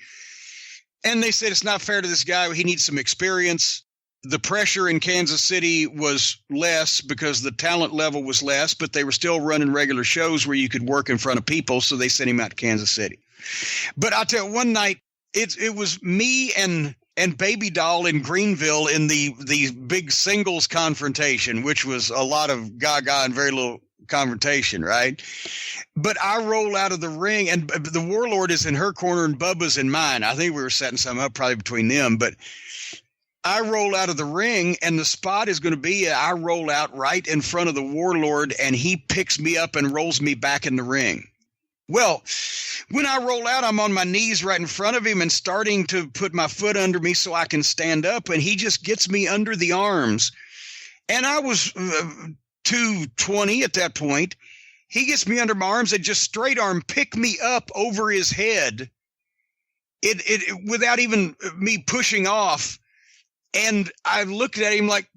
And they said it's not fair to this guy. He needs some experience. The pressure in Kansas City was less because the talent level was less, but they were still running regular shows where you could work in front of people. So they sent him out to Kansas City. But I'll tell you, one night it was me and Baby Doll in Greenville in the big singles confrontation, which was a lot of gaga and very little confrontation, right? But I roll out of the ring, and the Warlord is in her corner and Bubba's in mine. I think we were setting something up probably between them, but I roll out of the ring, and the spot is going to be I roll out right in front of the Warlord, and he picks me up and rolls me back in the ring. Well, when I roll out, I'm on my knees right in front of him and starting to put my foot under me so I can stand up, and he just gets me under the arms. And I was 220 at that point. He gets me under my arms and just straight arm pick me up over his head. It without even me pushing off. And I looked at him like,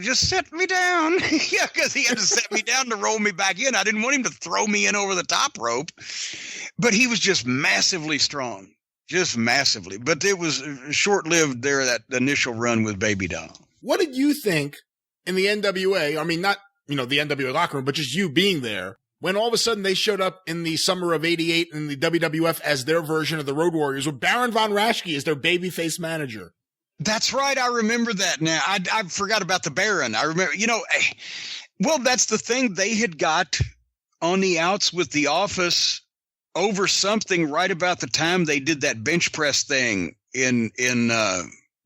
just set me down. Yeah, because he had to set me down to roll me back in. I didn't want him to throw me in over the top rope. But he was just massively strong. Just massively. But it was short-lived there, that initial run with Baby Doll. What did you think in the NWA? I mean, not, the NWA locker room, but just you being there, when all of a sudden they showed up in the summer of '88 in the WWF as their version of the Road Warriors with Baron von Raschke as their babyface manager. That's right. I remember that now. I forgot about the Baron. I remember, well, that's the thing. They had got on the outs with the Office over something right about the time they did that bench press thing in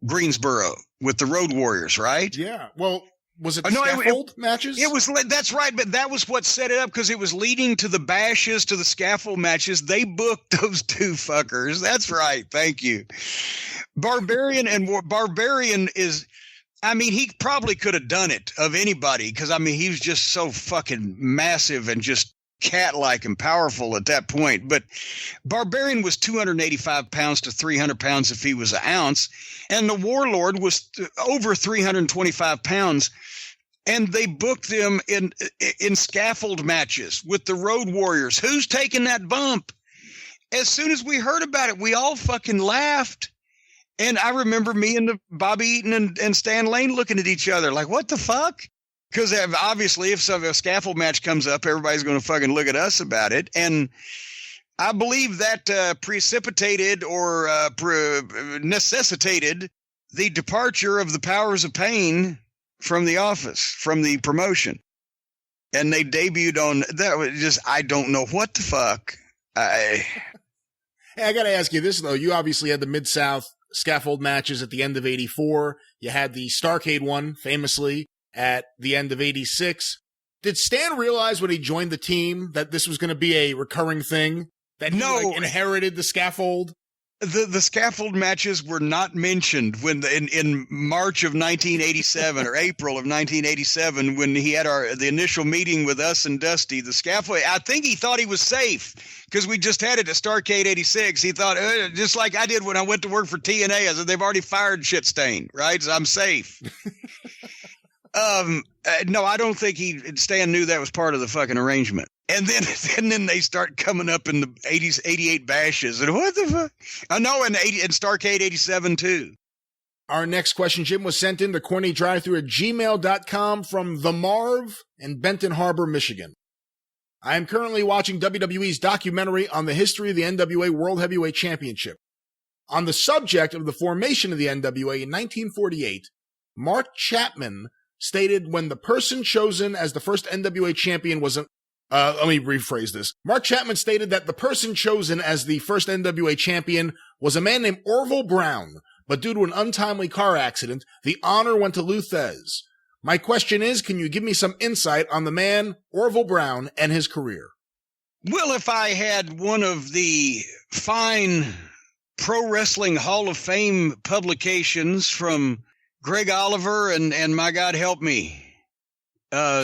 Greensboro with the Road Warriors, right? Yeah. Well, was it scaffold matches? It was. That's right. But that was what set it up because it was leading to the bashes, to the scaffold matches. They booked those two fuckers. That's right. Thank you. Barbarian is, he probably could have done it of anybody because, he was just so fucking massive and just cat-like and powerful at that point. But Barbarian was 285 pounds to 300 pounds if he was an ounce, and the Warlord was over 325 pounds. And they booked them in scaffold matches with the Road Warriors. Who's taking that bump? As soon as we heard about it, we all fucking laughed. And I remember me and Bobby Eaton and Stan Lane looking at each other like, what the fuck? Because obviously if a scaffold match comes up, everybody's going to fucking look at us about it. And I believe that precipitated or necessitated the departure of the Powers of Pain from the Office, from the promotion. And they debuted on that. Was just, I don't know what the fuck. Hey, I got to ask you this, though. You obviously had the Mid-South scaffold matches at the end of '84. You had the Starrcade one, famously, at the end of '86. Did Stan realize when he joined the team that this was going to be a recurring thing? That he inherited the scaffold? The scaffold matches were not mentioned when in March of 1987 or April of 1987 when he had the initial meeting with us and Dusty. The scaffold, I think he thought he was safe because we just had it at Starrcade '86. He thought, just like I did when I went to work for TNA, I said, they've already fired Shitstain, right? So I'm safe. No, I don't think Stan knew that was part of the fucking arrangement. And then they start coming up in the 80s, 88 bashes. And what the fuck? I know, and Starrcade 87 too. Our next question, Jim, was sent in to CornyDriveThru at gmail.com from The Marv in Benton Harbor, Michigan. I am currently watching WWE's documentary on the history of the NWA World Heavyweight Championship. On the subject of the formation of the NWA in 1948, Mark Chapman stated when the person chosen as the first NWA champion was let me rephrase this. Mark Chapman stated that the person chosen as the first NWA champion was a man named Orville Brown, but due to an untimely car accident, the honor went to Lou Thez. My question is, can you give me some insight on the man, Orville Brown, and his career? Well, if I had one of the fine Pro Wrestling Hall of Fame publications from Greg Oliver and my God help me,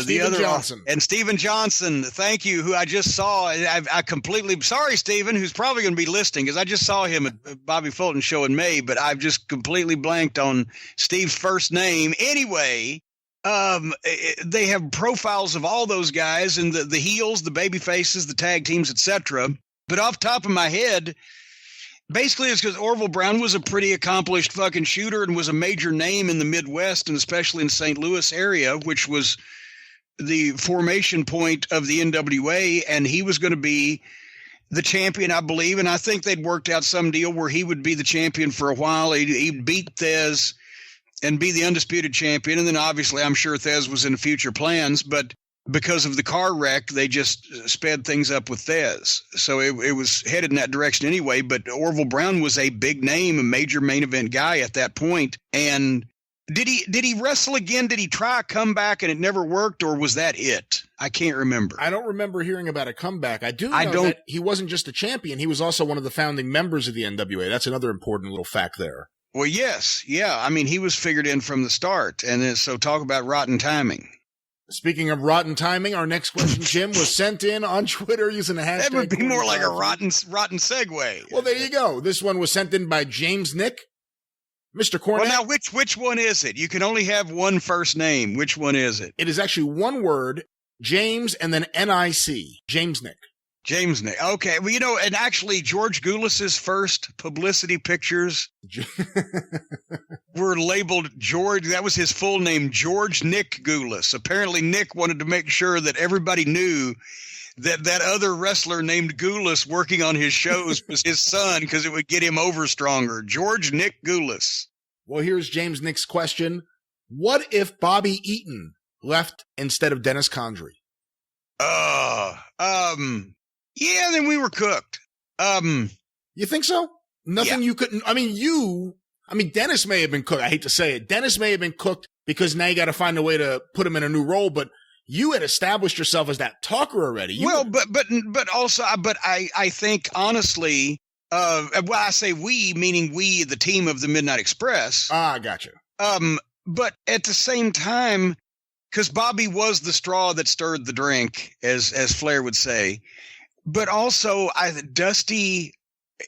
Steven Johnson. And Steven Johnson, thank you, who I just saw. I completely, sorry, Steven, who's probably going to be listening, because I just saw him at Bobby Fulton's show in May, but I've just completely blanked on Steve's first name. Anyway, they have profiles of all those guys and the heels, the baby faces, the tag teams, etc. But off the top of my head, basically it's because Orville Brown was a pretty accomplished fucking shooter and was a major name in the Midwest and especially in St. Louis area, which was the formation point of the NWA, and he was going to be the champion, I believe. And I think they'd worked out some deal where he would be the champion for a while. He'd beat Thez and be the undisputed champion. And then obviously I'm sure Thez was in future plans, but because of the car wreck, they just sped things up with Thez. So it was headed in that direction anyway. But Orville Brown was a big name, a major main event guy at that point. And did he wrestle again? Did he try a comeback and it never worked, or was that it? I can't remember. I don't remember hearing about a comeback. I do know that he wasn't just a champion. He was also one of the founding members of the NWA. That's another important little fact there. Well, yes. Yeah. I mean, he was figured in from the start. And so talk about rotten timing. Speaking of rotten timing, our next question, Jim, was sent in on Twitter using the hashtag. That would be more like a rotten segue. Well, there you go. This one was sent in by James Nick. Mr. Cornette. Well, now, which one is it? You can only have one first name. Which one is it? It is actually one word, James, and then N-I-C. James Nick. James Nick. Okay. Well, and actually George Goulas's first publicity pictures were labeled George. That was his full name, George Nick Goulas. Apparently Nick wanted to make sure that everybody knew that other wrestler named Goulas working on his shows was his son, because it would get him over stronger. George Nick Goulas. Well, here's James Nick's question. What if Bobby Eaton left instead of Dennis Condrey? Yeah, then we were cooked. You think so? Nothing. Yeah. You couldn't. I mean, Dennis may have been cooked. I hate to say it. Dennis may have been cooked because now you got to find a way to put him in a new role, but you had established yourself as that talker already. But also, I think honestly, I say we, meaning we, the team of the Midnight Express. Ah, gotcha. But at the same time, because Bobby was the straw that stirred the drink, as Flair would say. But also, Dusty,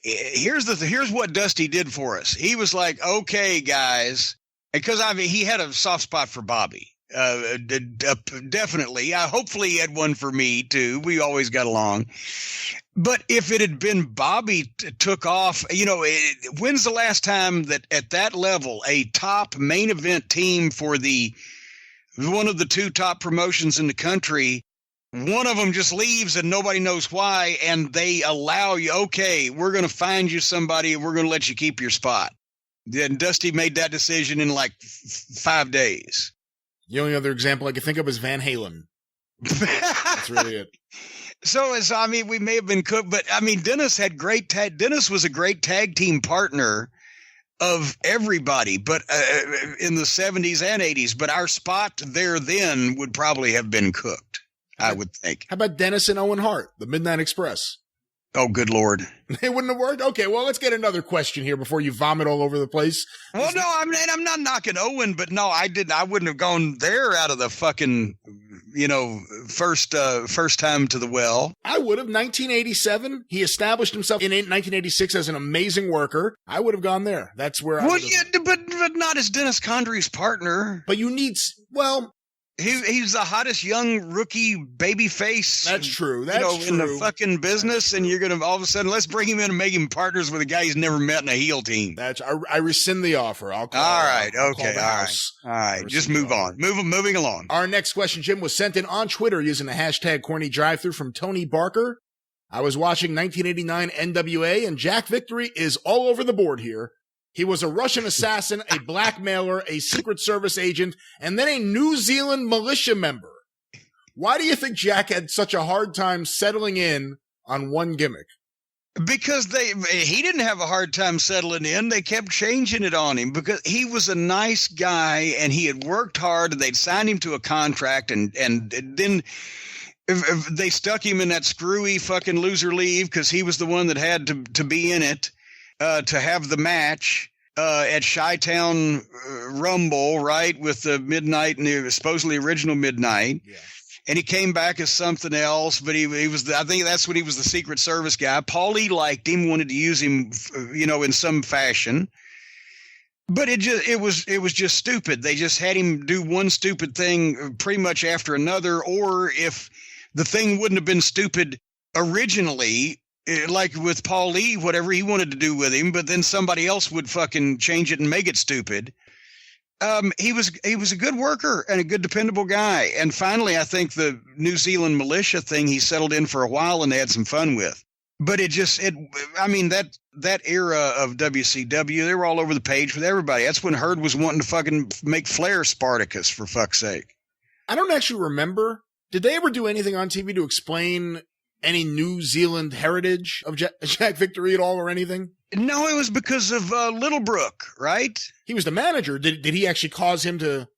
here's what Dusty did for us. He was like, okay, guys, because he had a soft spot for Bobby. Definitely. Hopefully he had one for me too. We always got along. But if it had been Bobby took off, when's the last time that at that level, a top main event team for one of the two top promotions in the country, one of them just leaves and nobody knows why, and they allow you, okay, we're going to find you somebody and we're going to let you keep your spot. Then Dusty made that decision in like 5 days. The only other example I can think of is Van Halen. That's really it. So, we may have been cooked, but Dennis had Dennis was a great tag team partner of everybody, but in the 70s and 80s. But our spot there then would probably have been cooked, I would think. How about Dennis and Owen Hart, the Midnight Express? Oh, good Lord. It wouldn't have worked? Okay, well, let's get another question here before you vomit all over the place. Well, no, I'm not knocking Owen, but no, I wouldn't have gone there out of the fucking, first time to the well. I would have. 1987, he established himself in 1986 as an amazing worker. I would have gone there. That's where I would have. Yeah, but not as Dennis Condrey's partner. But you need, well... He's the hottest young rookie baby face. That's true. That's true. In the fucking business, and you're going to all of a sudden, let's bring him in and make him partners with a guy he's never met in a heel team. I rescind the offer. All right. Just move on. Moving along. Our next question, Jim, was sent in on Twitter using the hashtag CornyDriveThru from Tony Barker. I was watching 1989 NWA, and Jack Victory is all over the board here. He was a Russian assassin, a blackmailer, a Secret Service agent, and then a New Zealand militia member. Why do you think Jack had such a hard time settling in on one gimmick? Because he didn't have a hard time settling in. They kept changing it on him because he was a nice guy and he had worked hard and they'd signed him to a contract and then if they stuck him in that screwy fucking loser leave because he was the one that had to be in it to have the match at Chi-Town Rumble, right, with the Midnight and the supposedly original Midnight. Yeah. And he came back as something else, but he was, I think that's when he was the Secret Service guy. Paulie liked him, wanted to use him, in some fashion. But it was just stupid. They just had him do one stupid thing pretty much after another. Or if the thing wouldn't have been stupid originally, like with Paulie, whatever he wanted to do with him, but then somebody else would fucking change it and make it stupid. He was a good worker and a good dependable guy. And finally, I think the New Zealand militia thing he settled in for a while and they had some fun with. But that era of WCW, they were all over the page with everybody. That's when Herd was wanting to fucking make Flair Spartacus, for fuck's sake. I don't actually remember. Did they ever do anything on TV to explain any New Zealand heritage of Jack Victory at all or anything? No, it was because of Littlebrook, right? He was the manager. Did he actually cause him to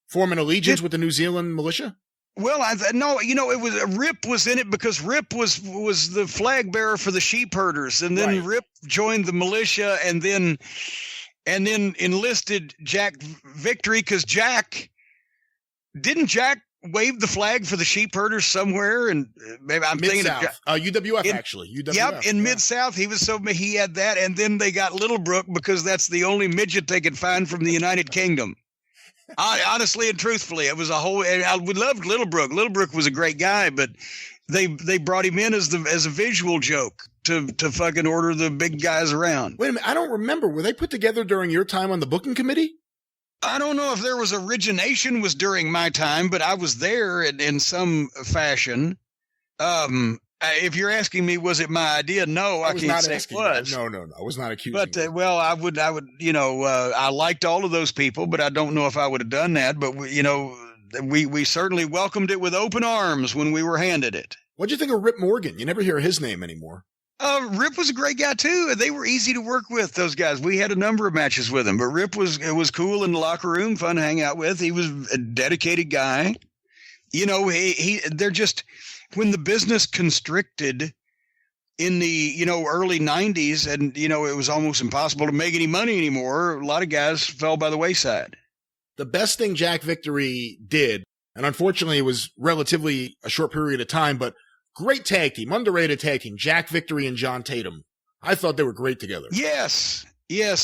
form an allegiance with the New Zealand militia? Well, no, it was Rip was in it because Rip was the flag bearer for the sheep herders, and then right. Rip joined the militia, and then enlisted Jack Victory because Jack waved the flag for the sheep herders somewhere, and maybe I'm Mid-South. Thinking UWF actually. UWF. Yep, in Mid-South, he had that, and then they got Littlebrook because that's the only midget they could find from the United Kingdom. Honestly and truthfully, it was a whole. We loved Littlebrook. Littlebrook was a great guy, but they brought him in as a visual joke to fucking order the big guys around. Wait a minute, I don't remember. Were they put together during your time on the booking committee? I don't know if there was origination was during my time, but I was there in some fashion. If you're asking me, was it my idea? No, I can't say it was. No. I was not accusing. But I would. I liked all of those people, but I don't know if I would have done that. But we certainly welcomed it with open arms when we were handed it. What'd you think of Rip Morgan? You never hear his name anymore. Rip was a great guy too. They were easy to work with, those guys. We had a number of matches with him, but Rip was cool in the locker room, fun to hang out with. He was a dedicated guy. They're just, when the business constricted in the, early 90s and, it was almost impossible to make any money anymore, a lot of guys fell by the wayside. The best thing Jack Victory did, and unfortunately it was relatively a short period of time, but great tag team, underrated tag team, Jack Victory and John Tatum. I thought they were great together. Yes,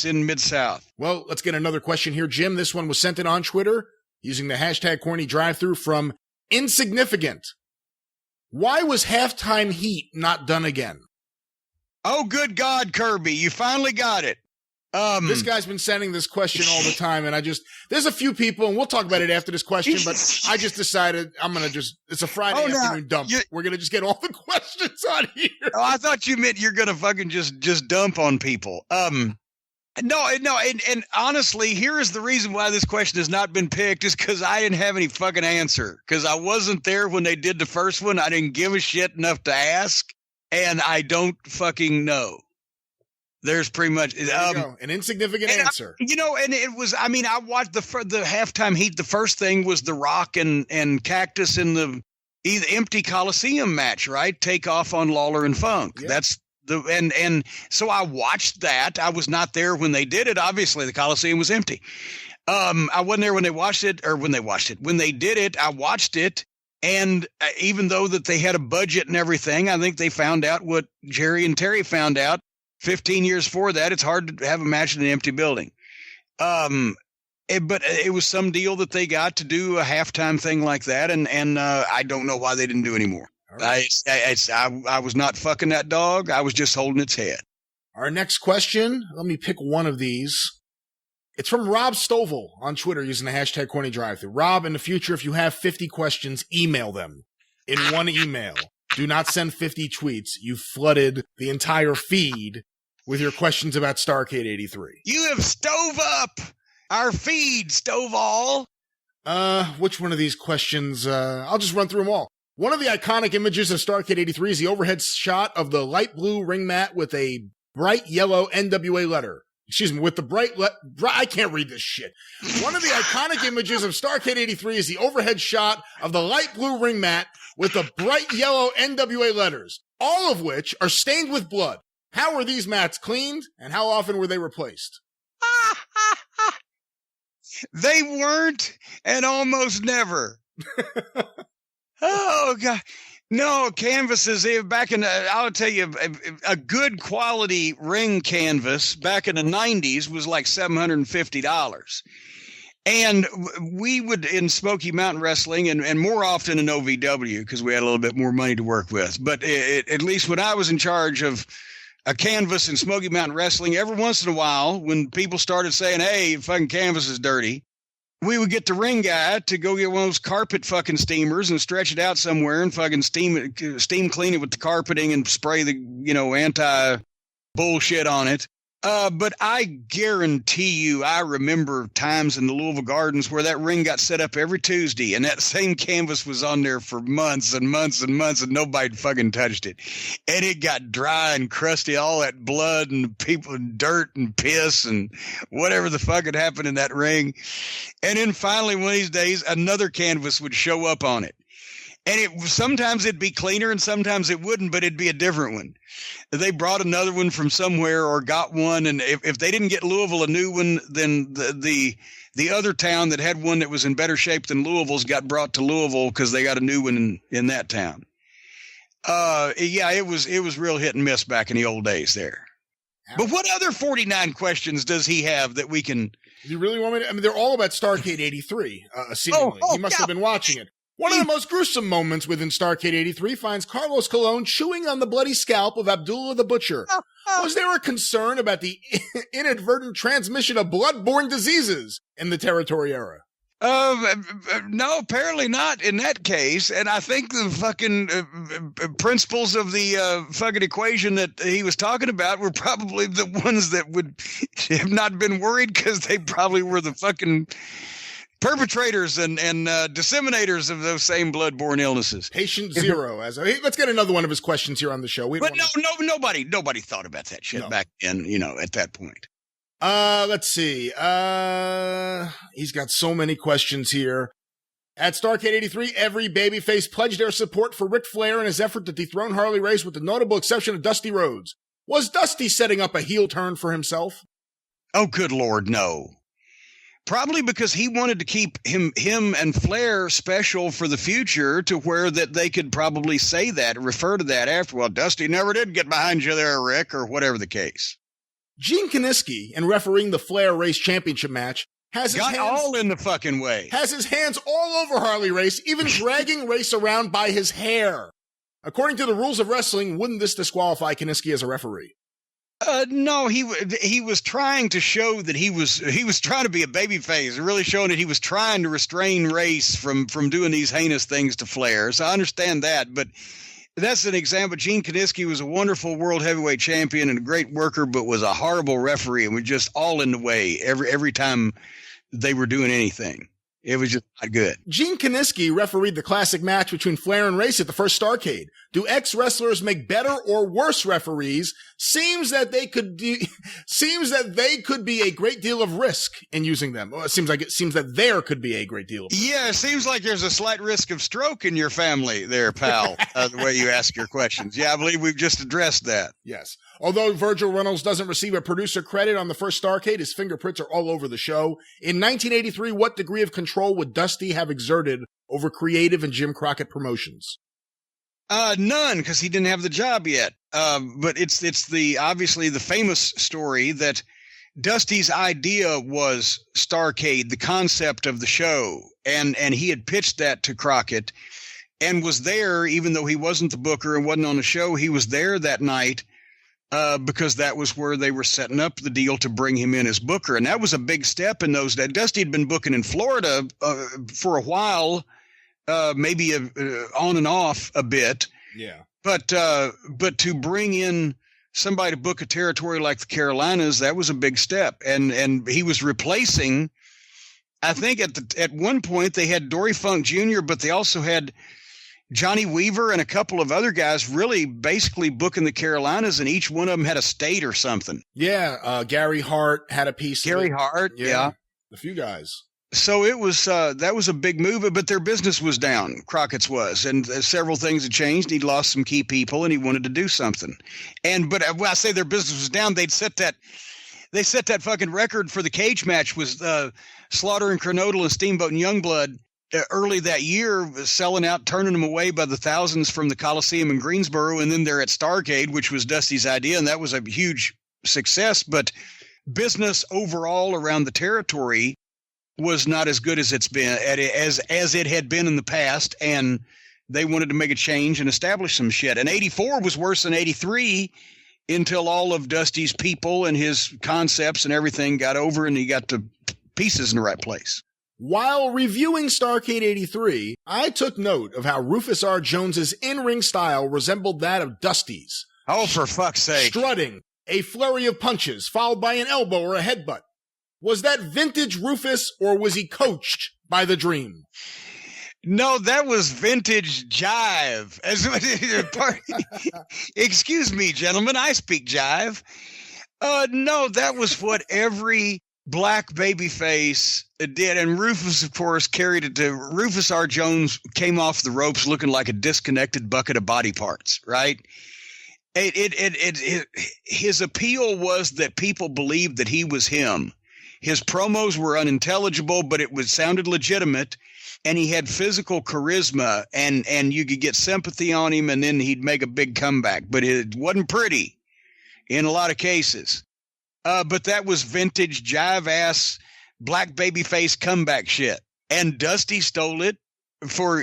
in Mid-South. Well, let's get another question here, Jim. This one was sent in on Twitter using the hashtag CornyDriveThru from Insignificant. Why was Halftime Heat not done again? Oh, good God, Kirby, you finally got it. This guy's been sending this question all the time, and there's a few people, and we'll talk about it after this question, but I just decided it's a Friday afternoon dump. We're going to just get all the questions on here. Oh, I thought you meant you're going to fucking just dump on people. No, and honestly, here is the reason why this question has not been picked is because I didn't have any fucking answer, because I wasn't there when they did the first one. I didn't give a shit enough to ask, and I don't fucking know. There's pretty much an insignificant answer. And it was. I watched the Halftime Heat. The first thing was The Rock and Cactus in the empty Coliseum match, right? Take off on Lawler and Funk. Yeah. That's and so I watched that. I was not there when they did it. Obviously, the Coliseum was empty. I wasn't there when they did it. I watched it. And even though that they had a budget and everything, I think they found out what Jerry and Terry found out 15 years before that. It's hard to have a match in an empty building. But it was some deal that they got to do a halftime thing like that. And I don't know why they didn't do any more. Right. I was not fucking that dog. I was just holding its head. Our next question, let me pick one of these. It's from Rob Stovall on Twitter using the hashtag CornyDriveThru. Rob, in the future, if you have 50 questions, email them in one email. Do not send 50 tweets. You flooded the entire feed with your questions about Starrcade 83. You have stove up our feed, Stovall. Which one of these questions? I'll just run through them all. One of the iconic images of Starrcade 83 is the overhead shot of the light blue ring mat with a bright yellow NWA letter. Excuse me, with the I can't read this shit. One of the iconic images of Starrcade 83 is the overhead shot of the light blue ring mat with the bright yellow NWA letters, all of which are stained with blood. How were these mats cleaned, and how often were they replaced? They weren't, and almost never. Oh, God. No, canvases, back in, I'll tell you, a good quality ring canvas back in the 90s was like $750. And we would, in Smoky Mountain Wrestling, and more often in OVW, because we had a little bit more money to work with. But at least when I was in charge of a canvas in Smoky Mountain Wrestling, every once in a while, when people started saying, hey, fucking canvas is dirty, we would get the ring guy to go get one of those carpet fucking steamers and stretch it out somewhere and fucking steam clean it with the carpeting and spray the, anti bullshit on it. But I guarantee you, I remember times in the Louisville Gardens where that ring got set up every Tuesday and that same canvas was on there for months and months and months and nobody fucking touched it. And it got dry and crusty, all that blood and people and dirt and piss and whatever the fuck had happened in that ring. And then finally one of these days, another canvas would show up on it. And sometimes it'd be cleaner and sometimes it wouldn't, but it'd be a different one. They brought another one from somewhere or got one. And if they didn't get Louisville a new one, then the other town that had one that was in better shape than Louisville's got brought to Louisville because they got a new one in that town. Yeah, it was real hit and miss back in the old days there. But what other 49 questions does he have that we can? You really want me to? I mean, they're all about Starrcade 83, seemingly. He must have been watching it. One of the most gruesome moments within Starrcade 83 finds Carlos Colon chewing on the bloody scalp of Abdullah the Butcher. Was there a concern about the inadvertent transmission of blood-borne diseases in the Territory era? No, apparently not in that case. And I think the fucking principles of the fucking equation that he was talking about were probably the ones that would have not been worried because they probably were the fucking perpetrators and disseminators of those same blood-borne illnesses. Patient zero. Let's get another one of his questions here on the show. Nobody thought about that shit back then, at that point. Let's see. He's got so many questions here. At Starrcade 83, every babyface pledged their support for Ric Flair in his effort to dethrone Harley Race with the notable exception of Dusty Rhodes. Was Dusty setting up a heel turn for himself? Oh, good Lord, no. Probably because he wanted to keep him and Flair special for the future to where that they could probably say that, refer to that after. Well, Dusty never did get behind you there, Rick, or whatever the case. Gene Kiniski, in refereeing the Flair Race Championship match, has his hands all in the fucking way. Has his hands all over Harley Race, even dragging Race around by his hair. According to the rules of wrestling, wouldn't this disqualify Kiniski as a referee? No, he was trying to show that he was trying to be a babyface, really showing that he was trying to restrain Race from doing these heinous things to Flair. So I understand that, but that's an example. Gene Kiniski was a wonderful world heavyweight champion and a great worker, but was a horrible referee and was just all in the way every time they were doing anything. It was just not good. Gene Kiniski refereed the classic match between Flair and Race at the first Starrcade. Do ex-wrestlers make better or worse referees? Seems that they could be a great deal of risk in using them. Well, it seems that there could be a great deal of risk. Yeah, it seems like there's a slight risk of stroke in your family there, pal, the way you ask your questions. Yeah, I believe we've just addressed that. Yes. Although Virgil Reynolds doesn't receive a producer credit on the first Starrcade, his fingerprints are all over the show. In 1983, what degree of control would Dusty have exerted over Creative and Jim Crockett Promotions? None, because he didn't have the job yet. But it's obviously the famous story that Dusty's idea was Starrcade, the concept of the show, and he had pitched that to Crockett and was there, even though he wasn't the booker and wasn't on the show. He was there that night. Because that was where they were setting up the deal to bring him in as booker. And that was a big step in those days. Dusty had been booking in Florida for a while, maybe on and off a bit. Yeah. But to bring in somebody to book a territory like the Carolinas, that was a big step. And he was replacing, I think at one point they had Dory Funk Jr., but they also had Johnny Weaver and a couple of other guys really basically booking the Carolinas, and each one of them had a state or something. Yeah, Gary Hart had a piece. Gary Hart, yeah. A few guys. So it was that was a big move, but their business was down. Crockett's was, and several things had changed. He'd lost some key people, and he wanted to do something. But when I say their business was down, they set that fucking record for the cage match was Slaughter and Cornette and Steamboat and Youngblood early that year, selling out, turning them away by the thousands from the Coliseum in Greensboro, and then they're at Starrcade, which was Dusty's idea, and that was a huge success. But business overall around the territory was not as good as it's been as it had been in the past, and they wanted to make a change and establish some shit. And 84 was worse than 83 until all of Dusty's people and his concepts and everything got over and he got the pieces in the right place. While reviewing Starrcade 83, I took note of how Rufus R. Jones's in-ring style resembled that of Dusty's. Oh, for fuck's sake. Strutting, a flurry of punches, followed by an elbow or a headbutt. Was that vintage Rufus, or was he coached by the Dream? No, that was vintage jive. Excuse me, gentlemen, I speak jive. No, that was what every black babyface did. And Rufus, of course, carried it to Rufus R. Jones came off the ropes looking like a disconnected bucket of body parts, right? His appeal was that people believed that he was him. His promos were unintelligible, but sounded legitimate, and he had physical charisma, and you could get sympathy on him, and then he'd make a big comeback. But it wasn't pretty in a lot of cases. But that was vintage jive-ass black babyface comeback shit. And Dusty stole it for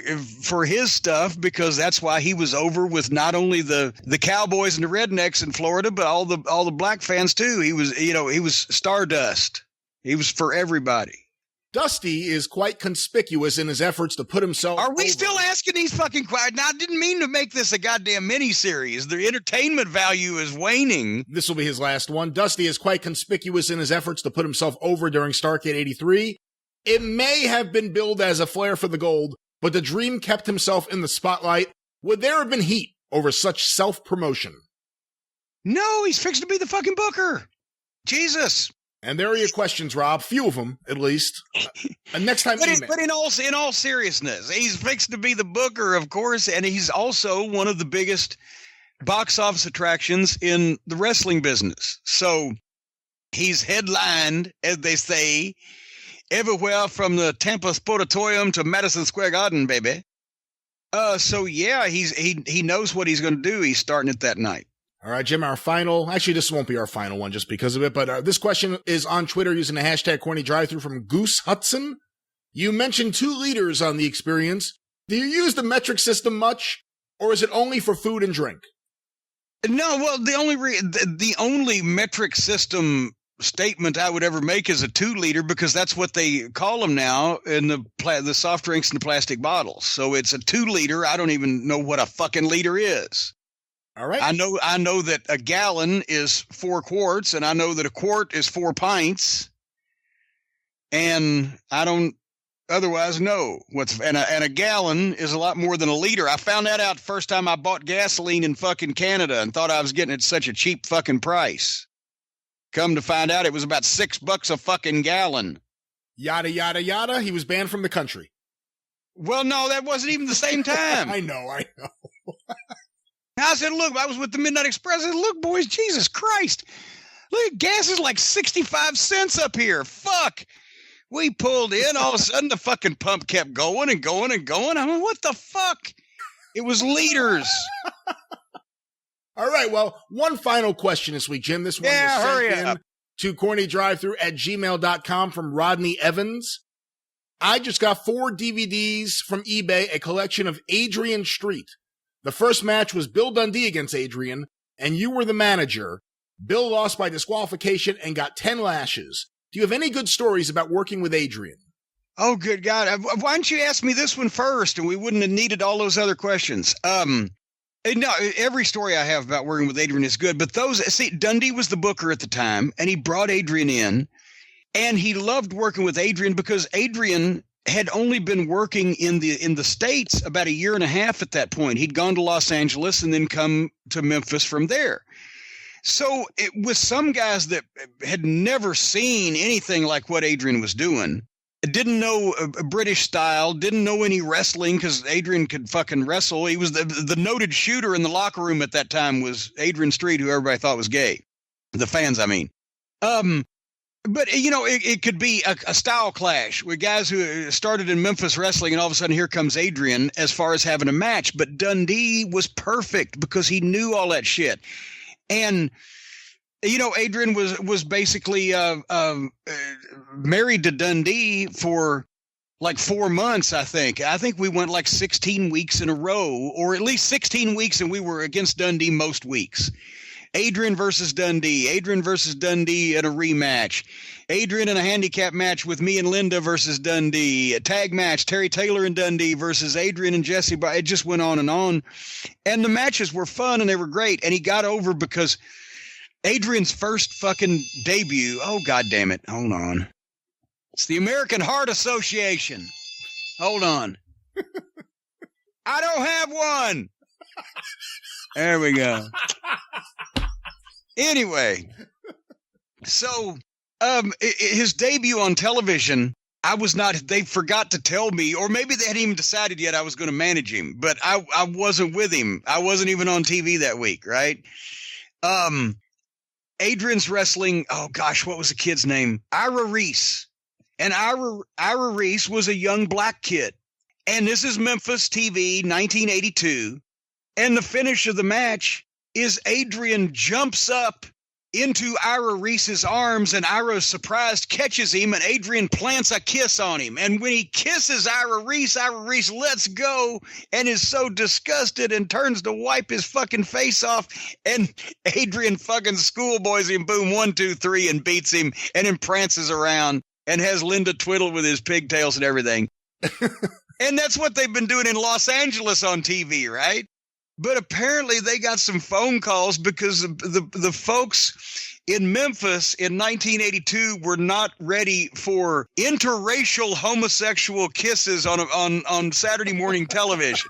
his stuff, because that's why he was over with not only the Cowboys and the Rednecks in Florida, but all the black fans too. He was Stardust. He was for everybody. Dusty is quite conspicuous in his efforts to put himself Are we over. still asking these fucking questions? Now, I didn't mean to make this a goddamn miniseries. The entertainment value is waning. This will be his last one. Dusty is quite conspicuous in his efforts to put himself over during Starrcade 83. It may have been billed as a flair for the gold, but the Dream kept himself in the spotlight. Would there have been heat over such self-promotion? No, he's fixed to be the fucking booker. Jesus. And there are your questions, Rob. Few of them, at least. Next time, but in all seriousness, he's fixed to be the booker, of course, and he's also one of the biggest box office attractions in the wrestling business. So he's headlined, as they say, everywhere from the Tampa Sportatorium to Madison Square Garden, baby. So yeah, he knows what he's going to do. He's starting it that night. All right, Jim, actually, this won't be our final one just because of it, but this question is on Twitter using the hashtag CornyDriveThru from Goose Hudson. You mentioned 2 liters on the experience. Do you use the metric system much, or is it only for food and drink? No, well, the only metric system statement I would ever make is a 2 liter, because that's what they call them now in the soft drinks in the plastic bottles. So it's a 2 liter. I don't even know what a fucking liter is. All right. I know that a gallon is 4 quarts, and I know that a quart is 4 pints, and I don't otherwise know and a gallon is a lot more than a liter. I found that out the first time I bought gasoline in fucking Canada and thought I was getting it at such a cheap fucking price. Come to find out, it was about $6 a fucking gallon. Yada, yada, yada. He was banned from the country. Well, no, that wasn't even the same time. I know. I said, look, I was with the Midnight Express. I said, look, boys, Jesus Christ. Look, gas is like 65 cents up here. Fuck. We pulled in. All of a sudden, the fucking pump kept going and going and going. I mean, what the fuck? It was liters. All right, well, one final question this week, Jim. This one was sent in to CornyDriveThru@gmail.com from Rodney Evans. I just got 4 DVDs from eBay, a collection of Adrian Street. The first match was Bill Dundee against Adrian, and you were the manager. Bill lost by disqualification and got 10 lashes. Do you have any good stories about working with Adrian? Oh, good God. Why don't you ask me this one first, and we wouldn't have needed all those other questions? No, every story I have about working with Adrian is good, but Dundee was the booker at the time, and he brought Adrian in, and he loved working with Adrian because Adrian had only been working in the States about a year and a half at that point. He'd gone to Los Angeles and then come to Memphis from there. So with some guys that had never seen anything like what Adrian was doing, didn't know a British style, didn't know any wrestling because Adrian could fucking wrestle. He was the noted shooter in the locker room at that time was Adrian Street, who everybody thought was gay. The fans, I mean. But, it could be a style clash with guys who started in Memphis wrestling, and all of a sudden here comes Adrian as far as having a match. But Dundee was perfect because he knew all that shit. And, Adrian was basically married to Dundee for like 4 months, I think. I think we went like 16 weeks in a row, or at least 16 weeks, and we were against Dundee most weeks. Adrian versus Dundee in a rematch. Adrian in a handicap match with me and Linda versus Dundee. A tag match, Terry Taylor and Dundee versus Adrian and Jesse. It just went on. And the matches were fun and they were great. And he got over because Adrian's first fucking debut. Oh, God damn it. Hold on. It's the American Heart Association. Hold on. I don't have one. There we go. Anyway, so his debut on television, they forgot to tell me, or maybe they hadn't even decided yet I was going to manage him, but I wasn't with him. I wasn't even on TV that week, right? Adrian's wrestling, oh gosh, what was the kid's name? Ira Reese. And Ira Reese was a young black kid. And this is Memphis TV, 1982. And the finish of the match is Adrian jumps up into Ira Reese's arms, and Ira, surprised, catches him, and Adrian plants a kiss on him. And when he kisses Ira Reese lets go and is so disgusted and turns to wipe his fucking face off. And Adrian fucking schoolboys him, boom, 1, 2, 3, and beats him, and then prances around and has Linda twiddle with his pigtails and everything. And that's what they've been doing in Los Angeles on TV, right? But apparently they got some phone calls because the folks in Memphis in 1982 were not ready for interracial homosexual kisses on Saturday morning television.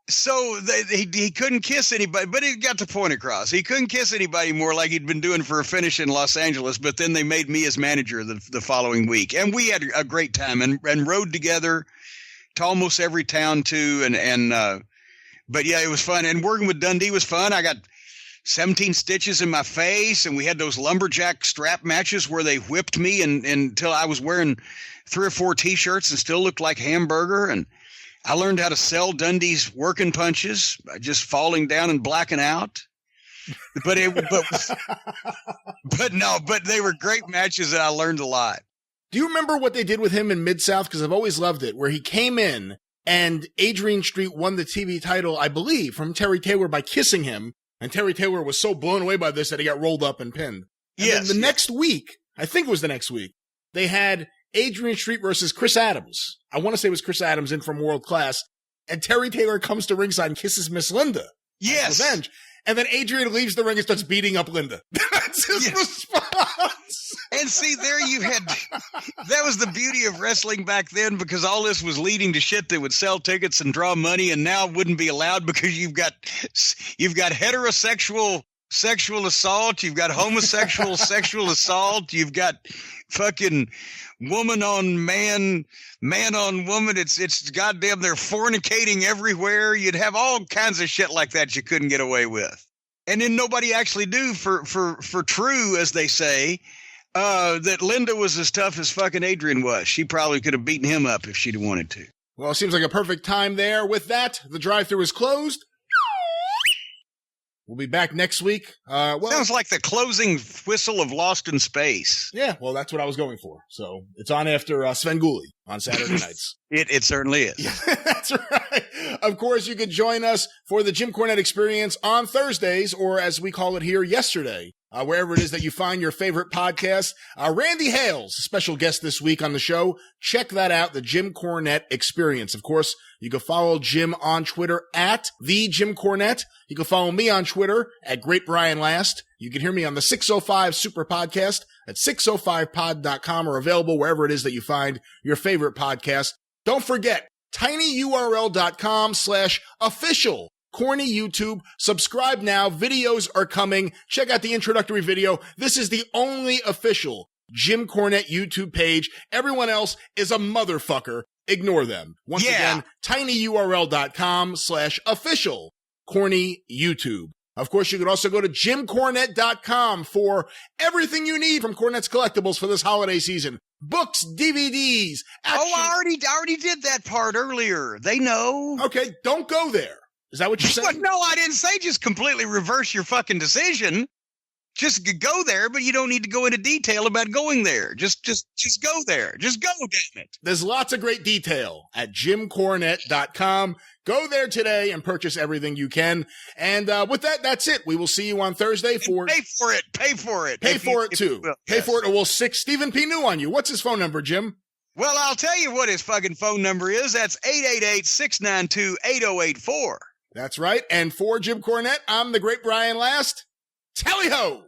So he couldn't kiss anybody, but he got the point across. He couldn't kiss anybody more like he'd been doing for a finish in Los Angeles, but then they made me his manager the following week. And we had a great time and rode together to almost every town too. But yeah, it was fun. And working with Dundee was fun. I got 17 stitches in my face, and we had those lumberjack strap matches where they whipped me until I was wearing 3 or 4 T-shirts and still looked like Hamburger. And I learned how to sell Dundee's working punches by just falling down and blacking out. But they were great matches, and I learned a lot. Do you remember what they did with him in Mid-South? Because I've always loved it, where he came in and Adrian Street won the TV title, I believe, from Terry Taylor by kissing him. And Terry Taylor was so blown away by this that he got rolled up and pinned. And yes. Then next week, I think it was the next week, they had Adrian Street versus Chris Adams. I want to say it was Chris Adams in from World Class. And Terry Taylor comes to ringside and kisses Miss Linda. Yes. Revenge. And then Adrian leaves the ring and starts beating up Linda. That's his response. And see, there you had, that was the beauty of wrestling back then, because all this was leading to shit that would sell tickets and draw money, and now wouldn't be allowed because you've got heterosexual sexual assault, you've got homosexual sexual assault, you've got fucking woman on man, man on woman. It's goddamn, they're fornicating everywhere. You'd have all kinds of shit like that you couldn't get away with. And then nobody actually knew for true, as they say, that Linda was as tough as fucking Adrian was. She probably could have beaten him up if she'd wanted to. Well, it seems like a perfect time there. With that, the drive-thru is closed. We'll be back next week. Sounds like the closing whistle of Lost in Space. Yeah, well, that's what I was going for. So it's on after Svengoolie on Saturday nights. It certainly is. Yeah, that's right. Of course, you could join us for the Jim Cornette Experience on Thursdays, or as we call it here, yesterday, wherever it is that you find your favorite podcast. Randy Hales, a special guest this week on the show. Check that out, the Jim Cornette Experience. Of course, you can follow Jim on Twitter at the Jim Cornette. You can follow me on Twitter at Great Brian Last. You can hear me on the 605 Superpodcast at 605pod.com, or available wherever it is that you find your favorite podcast. Don't forget, tinyurl.com/official Corny YouTube. Subscribe now. Videos are coming. Check out the introductory video. This is the only official Jim Cornette YouTube page. Everyone else is a motherfucker. Ignore them. Once again, tinyurl.com/official Corny YouTube. Of course, you could also go to jimcornette.com for everything you need from Cornette's Collectibles for this holiday season. Books, DVDs, action. Oh, I already did that part earlier. They know. Okay, don't go there. Is that what you're saying? No, I didn't say just completely reverse your fucking decision. Just go there, but you don't need to go into detail about going there. Just go there. Just go, damn it. There's lots of great detail at jimcornette.com. Go there today and purchase everything you can. And with that, that's it. We will see you on Thursday for... Pay for it. Pay for it. Pay for it, too. Pay for it, or we'll sick Stephen P. New on you. What's his phone number, Jim? Well, I'll tell you what his fucking phone number is. That's 888-692-8084. That's right. And for Jim Cornette, I'm the Great Brian Last. Tally-ho!